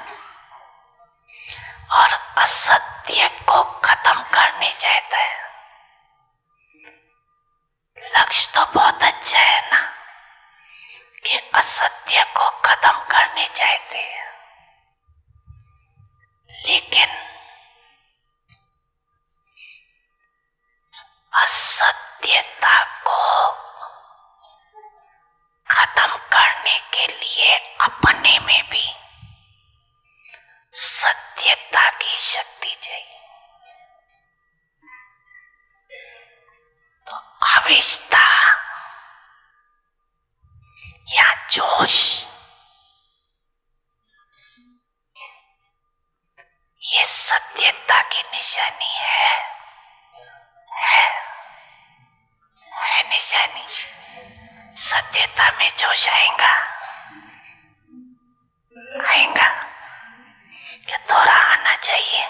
और असत्य को खत्म करने चाहता है। लक्ष्य तो बहुत अच्छा है ना कि असत्य को खत्म करने चाहते हैं, लेकिन असत्यता को खत्म करने के लिए अपने में भी सत्यता की शक्ति चाहिए। तो आवेशता या जोश, ये सत्यता की निशानी है निशानी। सत्यता में जोश आएगा कि थोड़ा आना चाहिए?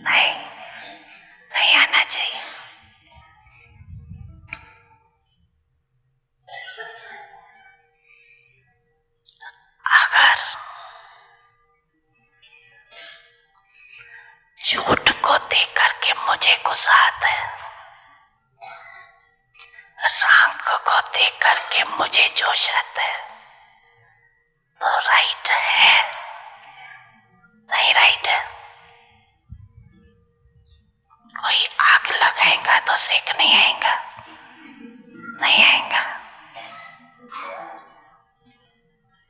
नहीं आना चाहिए। अगर झूठ को देख करके मुझे गुस्सा आता है, रंग को देख करके मुझे जोश आता है, तो राइट है? नहीं राइट है। कोई आग लगाएगा तो सेक नहीं आएगा? नहीं आएगा,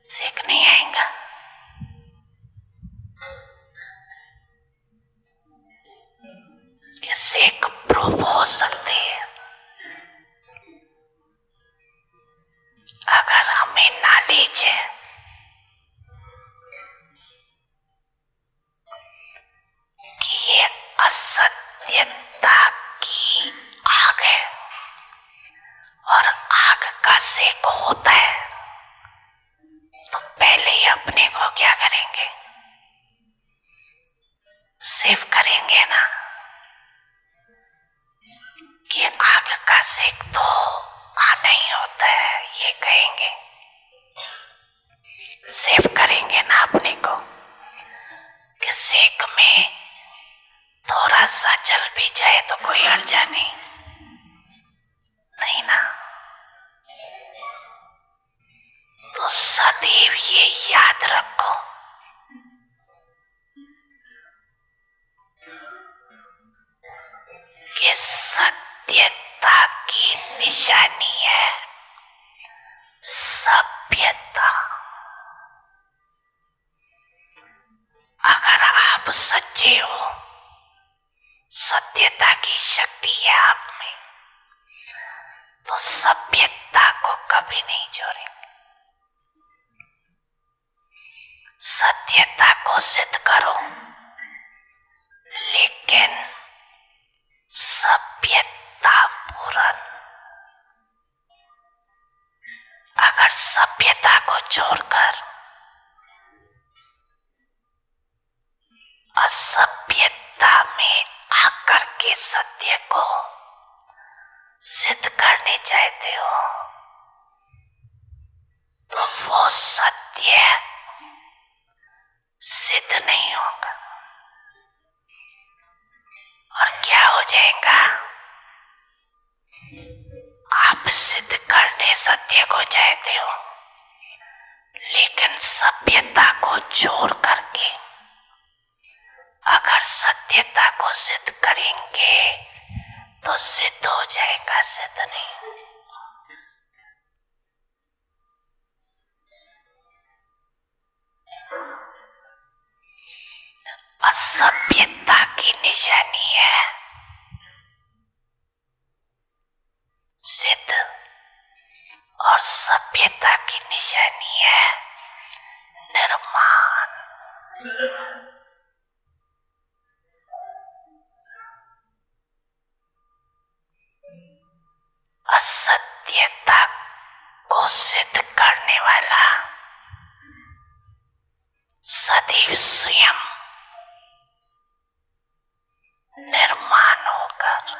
सेक नहीं आएगा। कि सेक प्रूव हो सकते हैं अगर हमें नॉलेज है कि ये असत्यता की आग है और आग का सेक होता है, तो पहले ही अपने को क्या करेंगे? सेव करेंगे ना कि आग का सेक तो आना ही होता है, ये कहेंगे। सेव करेंगे ना अपने को कि सेक में थोड़ा सा जल भी जाए तो कोई हर्जा नहीं ना। तो सदैव ये याद रखो अच्छे हो, सत्यता की शक्ति है आप में, तो सभ्यता को कभी नहीं छोड़ेंगे। सत्यता को सिद्ध करो, लेकिन सभ्यता पूर्ण। अगर सभ्यता को छोड़कर असभ्यता में आकर के सत्य को सिद्ध करने चाहते हो, तो वो सत्य सिद्ध नहीं होगा। और क्या हो जाएगा? आप सिद्ध करने सत्य को चाहते हो, लेकिन सभ्यता को छोड़ करके अगर सत्यता को सिद्ध करेंगे तो सिद्ध हो जाएगा, सिद्ध नहीं। असभ्यता की निशानी है सिद्ध, और सभ्यता की निशानी है निर्माण। असत्यता को सिद्ध करने वाला सदैव स्वयं निर्माण होकर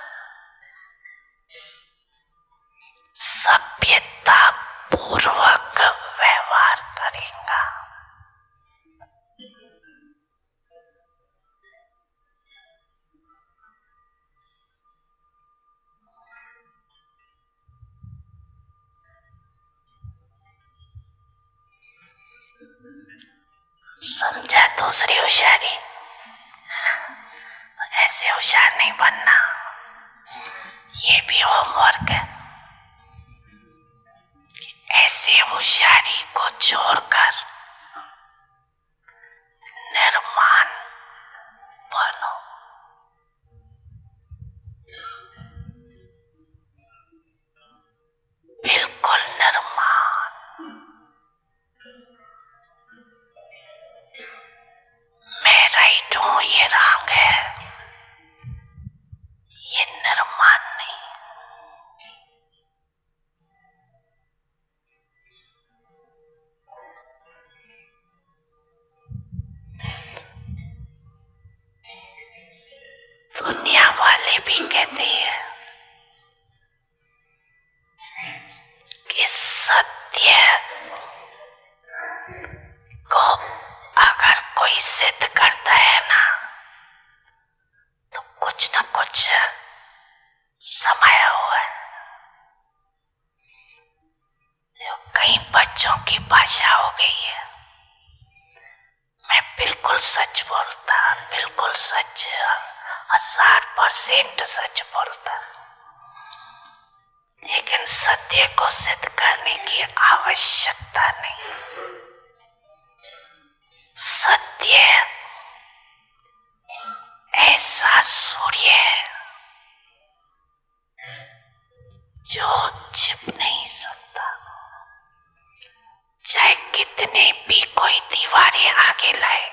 सभ्यता पूर्वक व्यवहार करेगा। समझा दूसरी होशियारी? ऐसे होशियार नहीं बनना, ये भी होमवर्क है। ऐसे होशियारी को छोड़कर निर्माण बनो। बिल्कुल निर्माण। मैं राइट हूं, ये रॉन्ग है, ये निर्माण नहीं। दुनिया वाले भी कहते हैं कि सत्य को अगर कोई सिद्ध करता है ना, तो कुछ न कुछ समाया हुआ है। कई बच्चों की भाषा हो गई है, मैं बिल्कुल सच बोलता, बिल्कुल सच, 1000% सच बोलता, लेकिन सत्य को सिद्ध करने की आवश्यकता नहीं। सत्य ऐसा सूर्य है जो छिप नहीं सकता, चाहे कितने भी कोई दीवारें आगे लाए,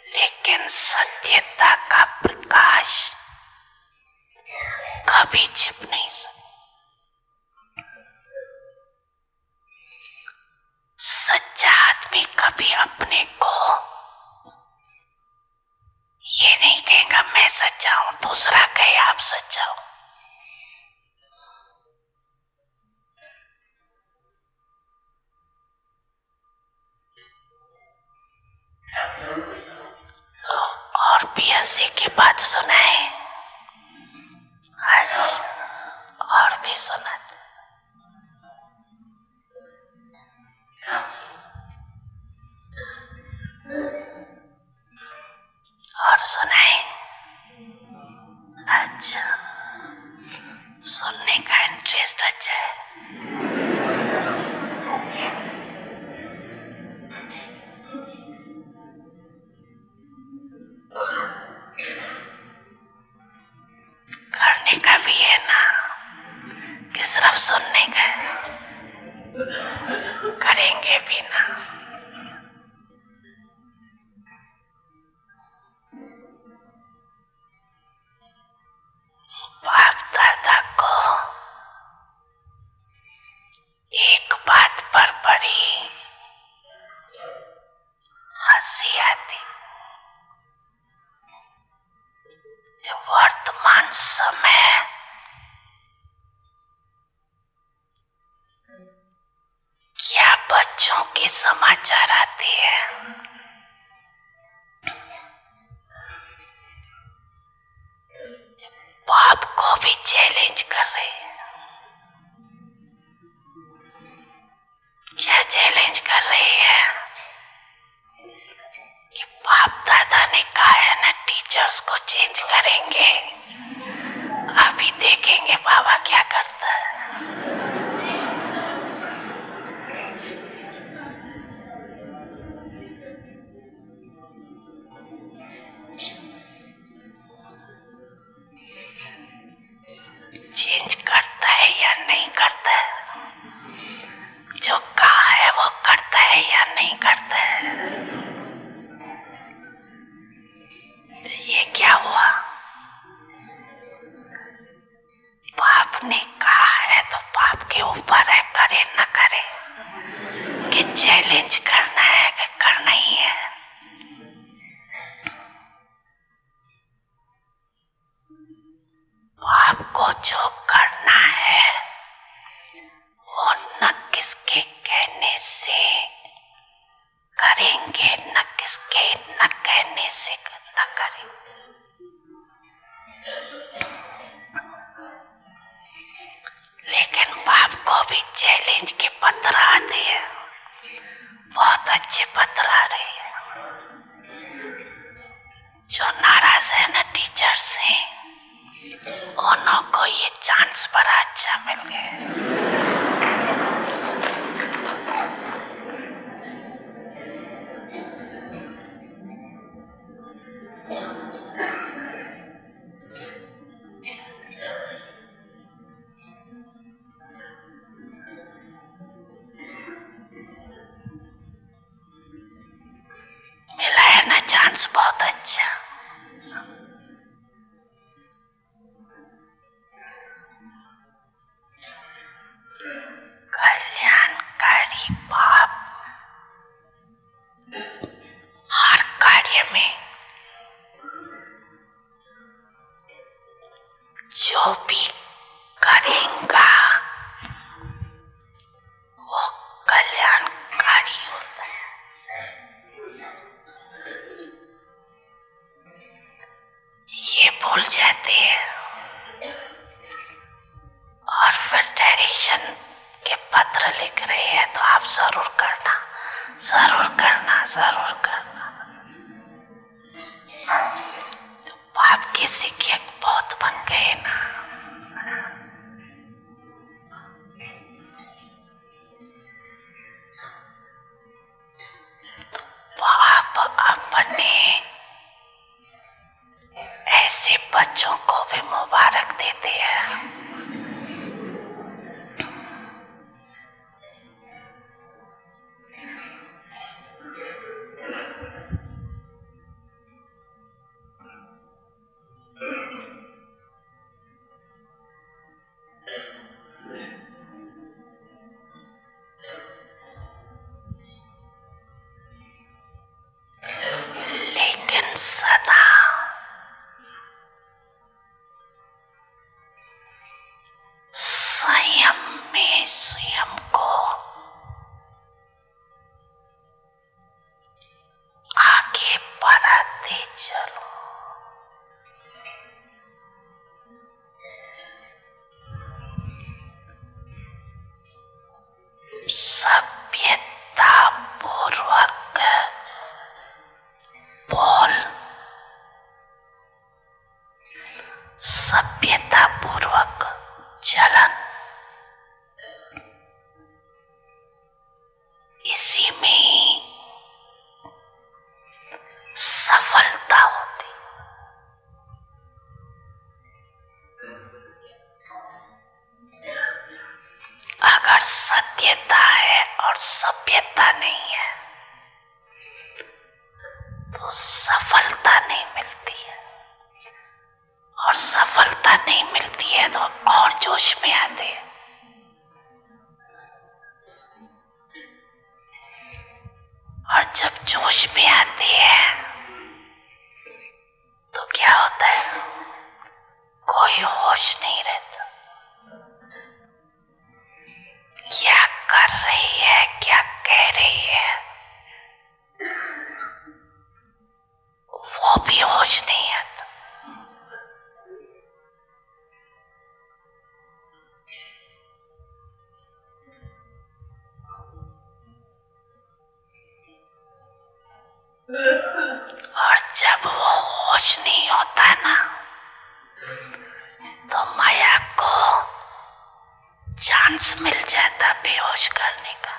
लेकिन सत्यता का प्रकाश कभी छिप नहीं सकता। सच्चा आदमी कभी अपने को ये नहीं कहेगा मैं सच्चा हूं, दूसरा कहे आप सच्चा हो। और भी हंसी की बात सुनाए, आज और भी सुनाते। और सुनाए? अच्छा, सुनने का इंटरेस्ट अच्छा है। समाचार आते हैं। बाप को भी चैलेंज कर रहे हैं। क्या चैलेंज कर रही है कि बाप दादा ने कहा है ना टीचर्स को चेंज करेंगे, अभी देखेंगे बाबा क्या करता है। चेंज करता है या नहीं करता है, जो कहा है वो करता है या नहीं करता है। तो ये क्या हुआ, बाप ने कहा है तो बाप के ऊपर है, करे न करे, कि चैलेंज करना है कि करना ही है। बाप को जो करना है वो न किसके कहने से करेंगे, न किसके न कहने से न करेंगे। लेकिन बाप को भी चैलेंज के पत्र आते हैं, बहुत अच्छे पत्र आ रहे हैं। जो नाराज है ना टीचर से, उन्हों को ये चांस बड़ा अच्छा मिल गया। मिला है ना चांस, बहुत अच्छा। कल्याणकारी बाप हर कार्य में जो भी करेगा वो कल्याणकारी होता है। ये भूल जाते हैं और फिर डायरेक्शन के पत्र लिख रहे हैं तो आप जरूर करना, जरूर करना, जरूर करना। तो बाप के शिक्षक बहुत बन गए ना। तो बाप अपने ऐसे बच्चों को भी मुबारक देते हैं। लेकिन सदा संयम में स्वयं को आगे बढ़ाते चलो। सभ्यता पूर्वक बोल, सभ्यता पूर्वक चलन, इसी में ही सफलता होती। होश नहीं आता। और जब वो होश नहीं होता ना, तो माया को चांस मिल जाता बेहोश करने का।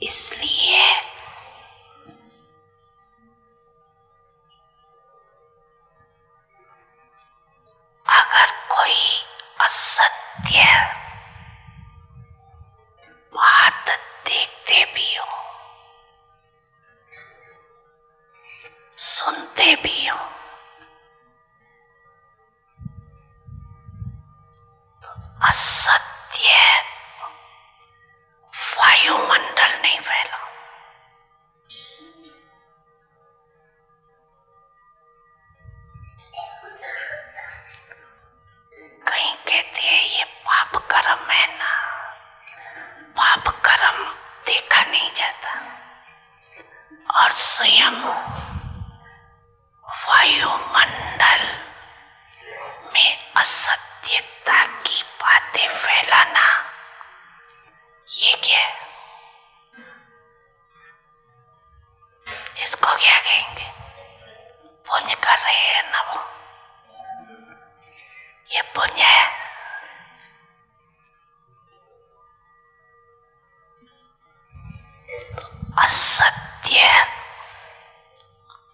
इसलिए अगर कोई असत्य बात देखते भी हो, सुनते भी हो, तो असत्य वायुमंडल नहीं फैला। कहीं कहते हैं ये पाप कर्म है ना, पाप कर्म देखा नहीं जाता, और स्वयं वायुमंडल में असत्यता की बातें फैलाना, ये क्या है? इसको क्या कहेंगे? पुण्य कर रहे हैं ना वो, ये पुण्य है। तो असत्य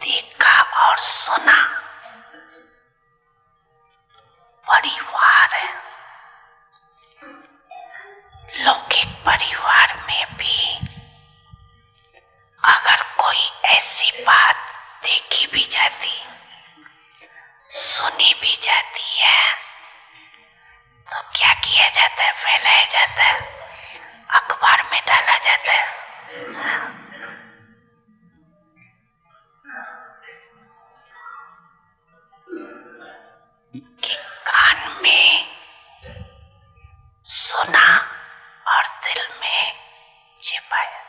देखा और सुना परिवार है। लौकिक परिवार में भी अगर कोई ऐसी बात देखी भी जाती, सुनी भी जाती है, तो क्या किया जाता है? फैलाया जाता है, अखबार में डाला जाता है। कि कान में सुना और दिल में छिपाया।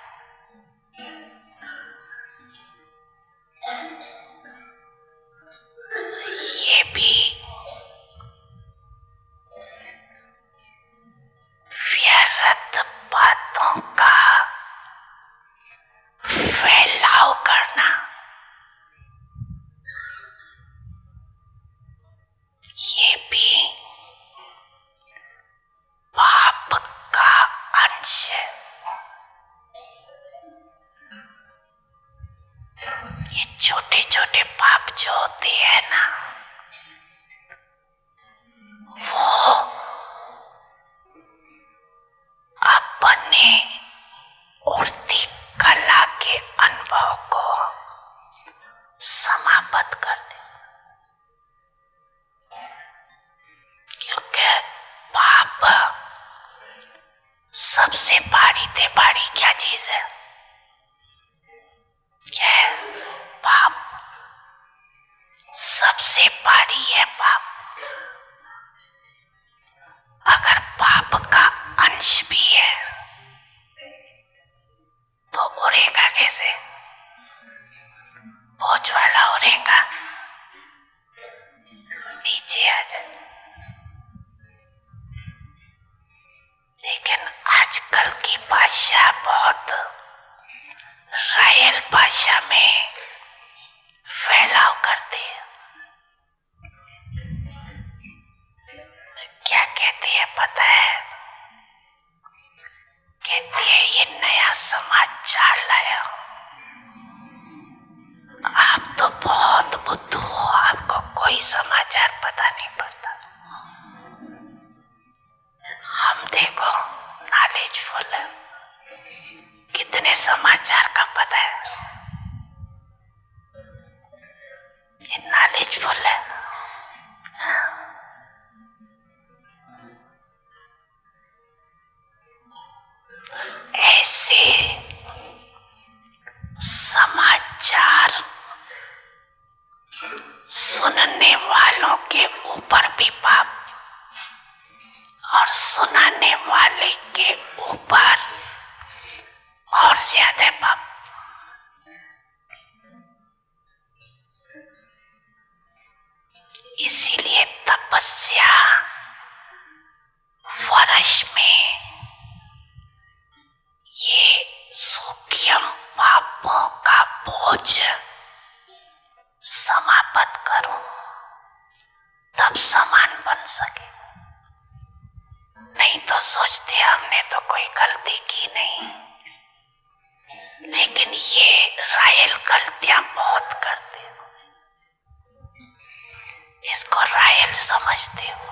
ये भी व्यर्थ बातों का फैलाव करना, ये भी पाप का अंश है। ये छोटे छोटे पाप जो होते हैं ना, वो अपने उड़ती कला के अनुभव को समाप्त कर दे। क्योंकि पाप सबसे भारी ते भारी क्या चीज है? क्या है? पाप सबसे भारी है। पाप अगर पाप का अंश भी है तो उड़ेगा कैसे? बोझ वाला उड़ेगा, नीचे आ जाए। लेकिन आजकल की भाषा बहुत रॉयल भाषा में फैलाव करते हैं। क्या कहते हैं पता है? कहते हैं ये नया समाचार लाया। आप तो बहुत बुद्धू हो, आपको कोई समाचार पता नहीं पड़ता। हम देखो नॉलेजफुल है, कितने समाचार का पता है। ये नॉलेजफुल है। ऐसे समाचार सुनने वालों के ऊपर भी पाप और ऊपर और ज्यादा पाप। इसीलिए तपस्या वर्ष में ये सूक्ष्म पापों का बोझ समाप्त करो, तब समान बन सके। नहीं तो सोचते हमने तो कोई गलती की नहीं, लेकिन ये रायल गलतियां बहुत करते हो, इसको रायल समझते हो।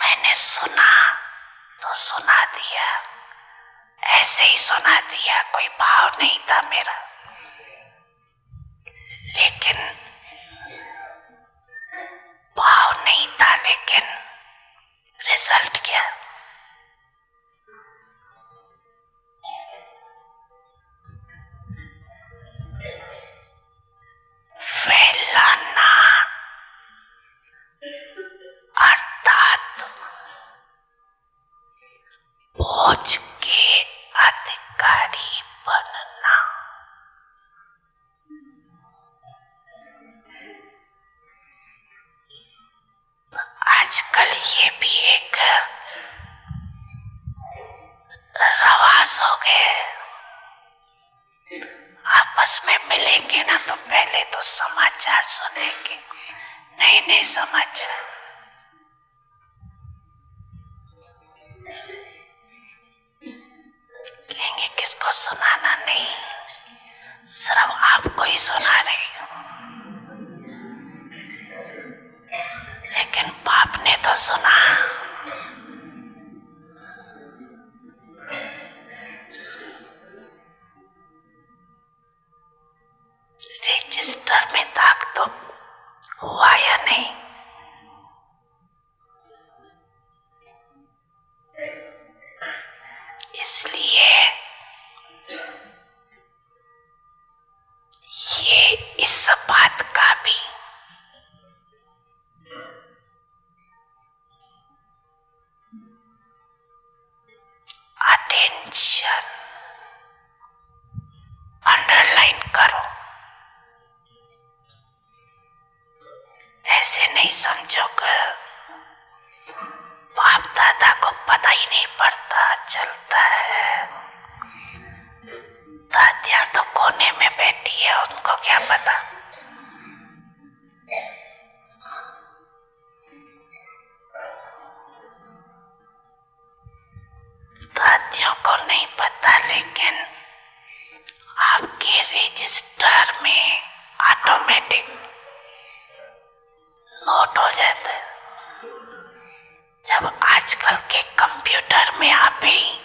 मैंने सुना तो सुना दिया, ऐसे ही सुना दिया, कोई भाव नहीं था मेरा, लेकिन भाव नहीं था, लेकिन रिजल्ट क्या? फैलाना अर्थात बोझ के अधिकारी बनना। तो आजकल ये भी एक रवाज हो गए, आपस में मिलेंगे ना तो पहले तो समाचार सुनेंगे, नए नए समाचार। कहेंगे किसको सुनाना नहीं, सिर्फ आपको ही सुना रही हूं, लेकिन बाप ने तो सुना। रजिस्टर में दाग तो हुआ या नहीं? इसलिए ये इस बात का भी अटेंशन अंडरलाइन करो। ऐसे नहीं समझो कि बाप दादा को पता ही नहीं पड़ता, चलता है। दादियां तो कोने में बैठी है, उनको क्या पता। दादियों को नहीं पता, लेकिन आपके रजिस्टर में ऑटोमेटिक नोट हो जाता है। जब आजकल के कंप्यूटर में आप ही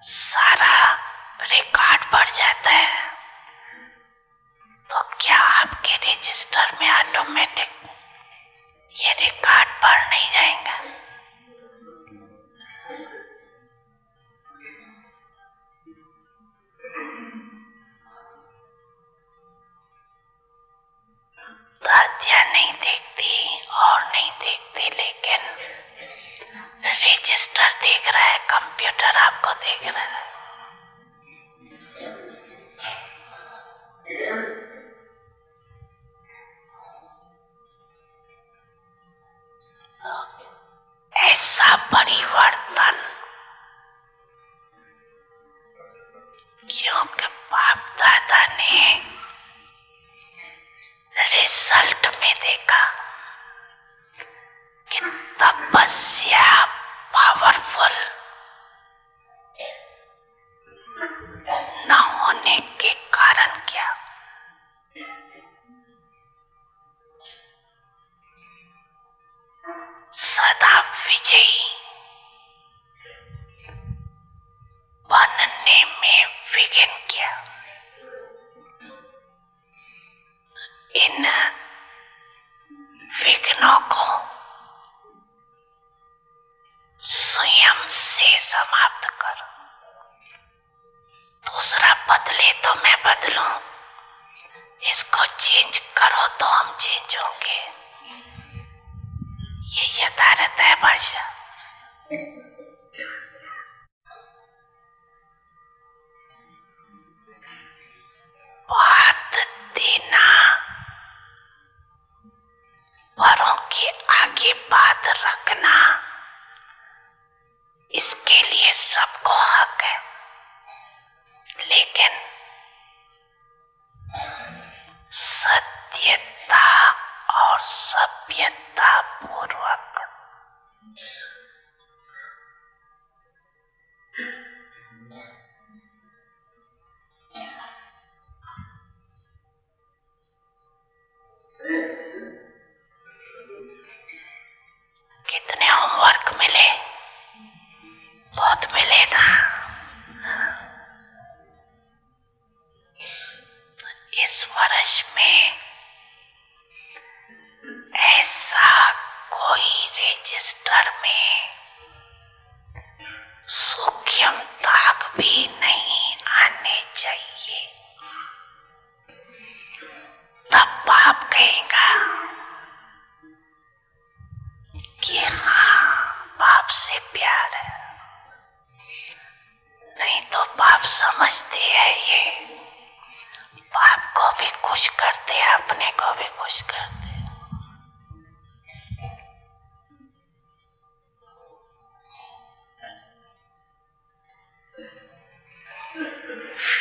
सारा रिकॉर्ड बढ़ जाता है, तो क्या आपके रजिस्टर में ऑटोमेटिक ये रिकॉर्ड बढ़ नहीं जाएगा? दादियां नहीं देखती और नहीं देखती, लेकिन रजिस्टर देख रहा है, कंप्यूटर आपको देख रहा है। ऐसा परिवर्तन क्योंकि बाप दादा ने रिजल्ट में देखा कि तपस्या पावरफुल न होने के कारण क्या, सदा विजयी बनने में विघ्न क्या। इन विघ्नों को स्वयं से समाप्त करो। दूसरा बदले तो मैं बदलूं, इसको चेंज करो तो हम चेंज होंगे। ये यथार्थ है भाषा। औरों के आगे बात रखना, इसके लिए सबको हक है, लेकिन सत्यता और सभ्यता पूर्वक कितने होमवर्क मिले? बहुत मिले ना। इस वर्ष में ऐसा कोई रजिस्टर में सूक्ष्म दाग भी नहीं आने चाहिए। तब बाप कहेगा कि हाँ, बाप से प्यार है। नहीं तो बाप समझते हैं ये बाप को भी खुश करते हैं, अपने को भी खुश करते हैं।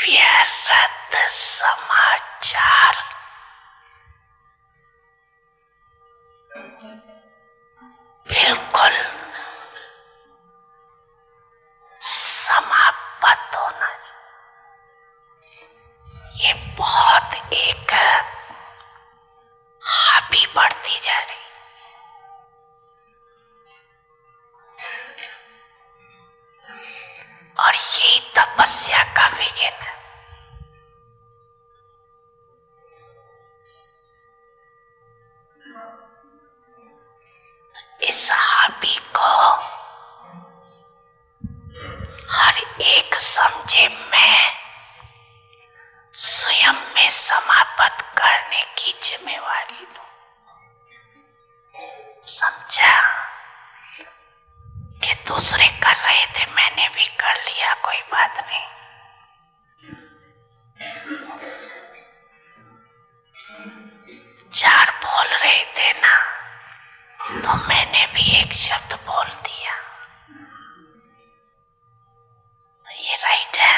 व्यर्थ समाचार बिल्कुल समाप्त होना चाहिए। ये बहुत एक हावी बढ़ती जा रही, और यही तपस्या का विघ्न है। इस हावी को हर एक समझे, मैं स्वयं में समाप्त करने की जिम्मेवारी लूं। समझा कि दूसरे कर रहे थे, मैंने भी कर लिया, कोई बात नहीं। चार बोल रहे थे ना, तो मैंने भी एक शब्द बोल दिया। ये राइट है।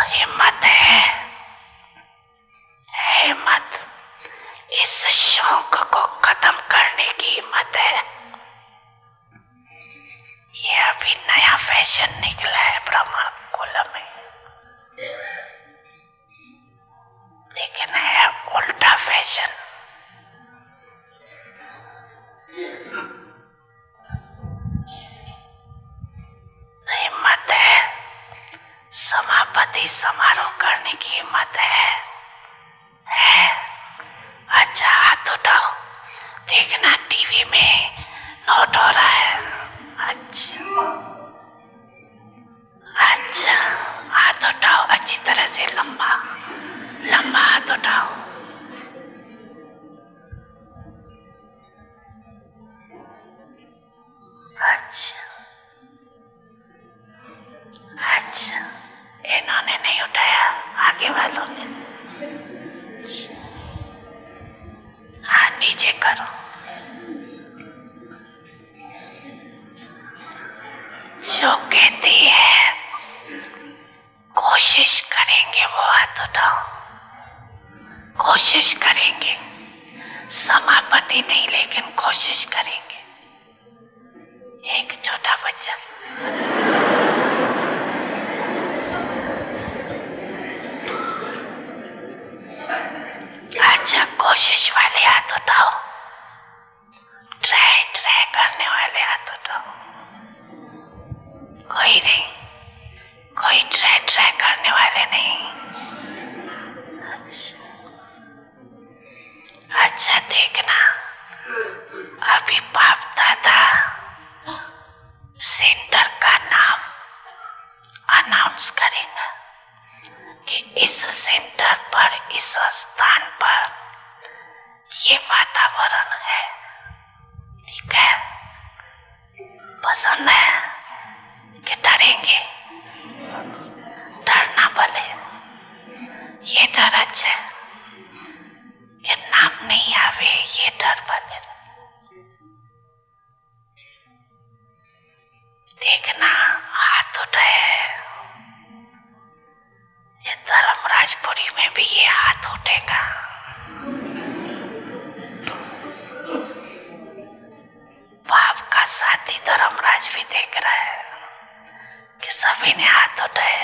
हिम्मत है, हिम्मत, इस शौक को खत्म करने की हिम्मत है। ये अभी नया फैशन निकला है ब्राह्मण कुल में, लेकिन है उल्टा फैशन। हिम्मत है, समापति समारोह करने की हिम्मत है? अच्छा, हाथ उठाओ, देखना टीवी में नोट हो रहा है। अच्छा, हाथ उठाओ अच्छी तरह से, लंबा लंबा हाथ उठाओ। अच्छा अच्छा, इन्होंने नहीं उठाया, आगे वालों ने। हाँ, नीचे करो। जो कहती है कोशिश करेंगे वो हाथ उठाओ। कोशिश करेंगे, समापति नहीं, लेकिन कोशिश करेंगे। एक छोटा बच्चा, अच्छा, कोशिश वाले हाथ उठाओ। ट्राई करने वाले हाथ उठाओ। कोई नहीं, कोई ट्राई करने वाले नहीं। अच्छा देखना, अभी बाप दादा सेंटर का नाम अनाउंस करेंगे कि इस सेंटर पर, इस स्थान पर ये वातावरण है। ठीक है? पसंद है कि डरेंगे? डरना भले ये डर अच्छे कि नाम नहीं आवे, ये डर भले। देखना हाथ उठाए, ये धर्मराजपुरी में भी ये हाथ उठेगा। बाप का साथी धर्मराज भी देख रहा है कि सभी ने हाथ उठाए।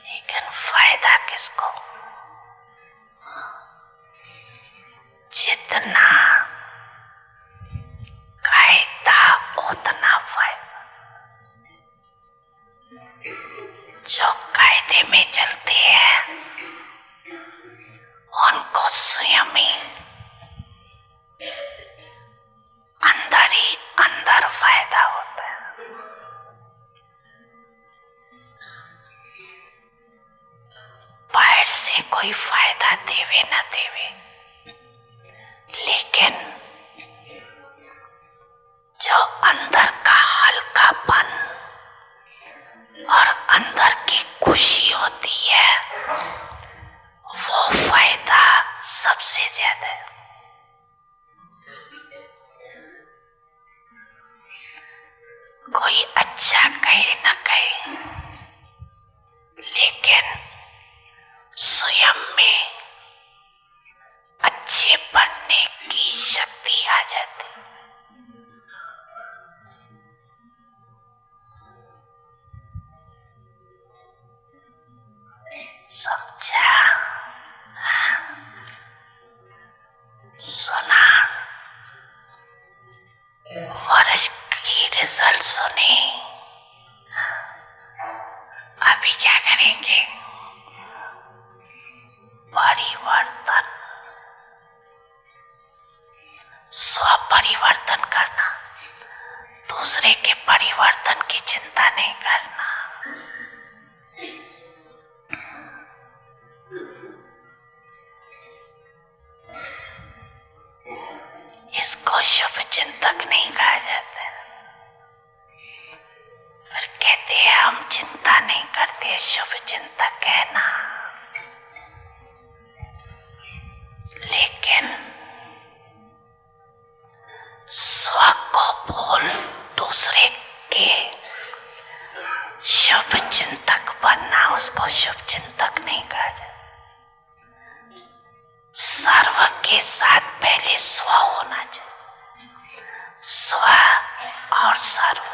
लेकिन फायदा किसको? जितना कायदा उतना फायदा। जो कायदे में चलते हैं उनको स्वयं ही अंदर फायदा होता है। बाहर से कोई फायदा देवे न देवे, लेकिन जो अंदर का हल्कापन और अंदर की खुशी होती है वो फायदा सबसे ज्यादा है। कोई अच्छा कहे न कहे, लेकिन स्वयं में अच्छे बनने की शक्ति आ जाती। समझा? सुना? वर्ष की रिजल्ट सुनी। अभी क्या करेंगे? परिवर्तन, स्व परिवर्तन करना, दूसरे के परिवर्तन की चिंता नहीं करना। इसको शुभ चिंतक नहीं कहा जाता। फिर कहते हैं हम चिंता नहीं करते, शुभ चिंतक है ना। लेकिन स्व को भूल दूसरे के शुभ चिंतक बनना, उसको शुभ चिंतक नहीं कहा जाता। सर्व के साथ पहले स्व होना चाहिए। स्व और सर्व,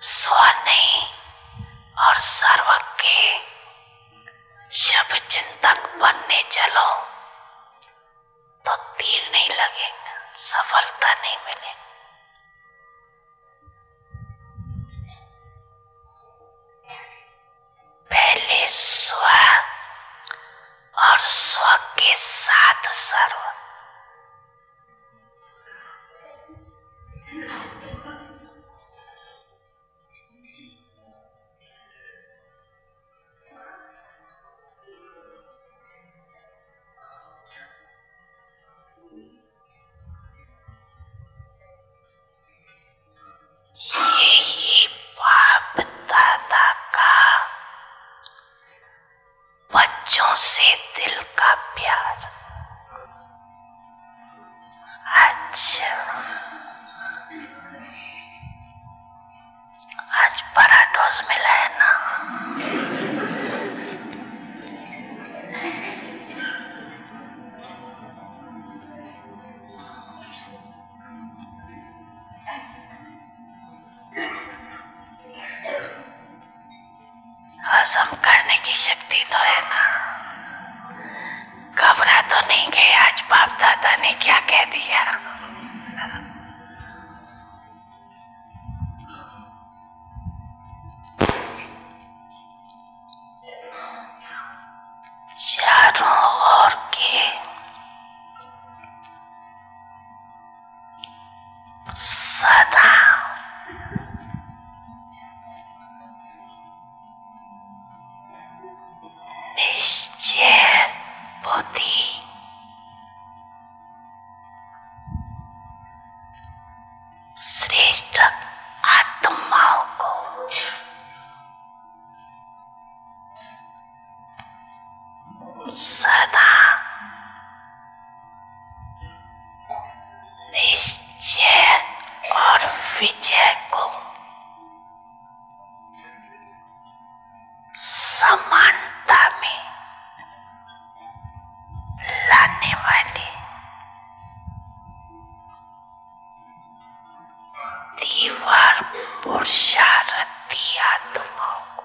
स्व नहीं और सर्व के शुभ चिंतक बनने चलो तो तीर नहीं लगेगा, सफलता नहीं मिलेगी। पहले स्व और स्व के साथ सर्व। यही बाप दादा का बच्चों से दिल का प्यार। अच्छा, आज बड़ा डोज मिला है ना। हजम करने की शक्ति तो है ना। घबरा तो नहीं गए आज बाप दादा ने क्या कह दिया। चारों ओर के सदा निश्चय बुद्धि दुष्ट आत्माओं को सदा निश्चय और विजय को समानता में लाने वाली दीवार पुरुषार्थी आत्माओं